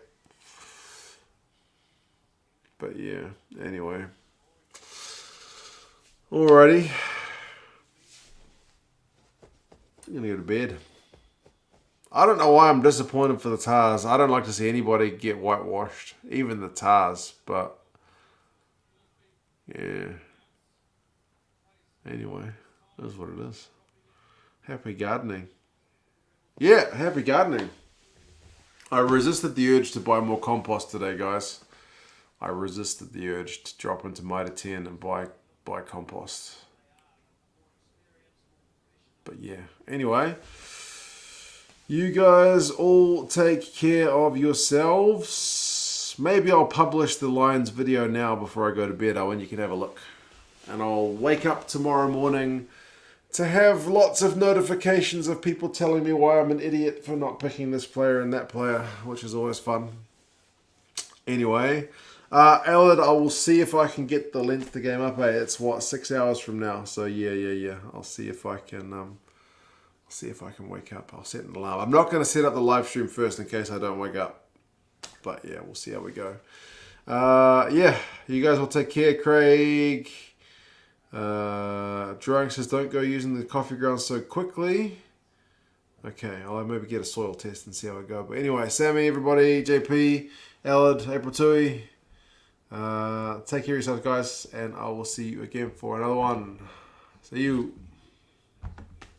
But yeah, anyway. Alrighty. I'm going to go to bed. I don't know why I'm disappointed for the Tahs. I don't like to see anybody get whitewashed. Even the Tahs. But, yeah. Anyway, that's what it is. Happy gardening. Yeah, happy gardening. I resisted the urge to buy more compost today, guys. I resisted the urge to drop into Mitre 10 and buy compost. But yeah, anyway, you guys all take care of yourselves. maybe I'll publish the Lions video now before I go to bed, Owen. You can have a look. And I'll wake up tomorrow morning to have lots of notifications of people telling me why I'm an idiot for not picking this player and that player, which is always fun. Anyway, Elliot, I will see if I can get the length of the game up. It's what, 6 hours from now. So yeah. I'll see if I can. See if I can wake up. I'll set an alarm. I'm not going to set up the live stream first in case I don't wake up. But yeah, we'll see how we go. Yeah, you guys will take care. Craig. Drawing says don't go using the coffee grounds so quickly. Okay, I'll maybe get a soil test and see how we go. But anyway, Sammy, everybody, JP, Alad, April Tui. Take care of yourselves, guys. And I will see you again for another one. See you.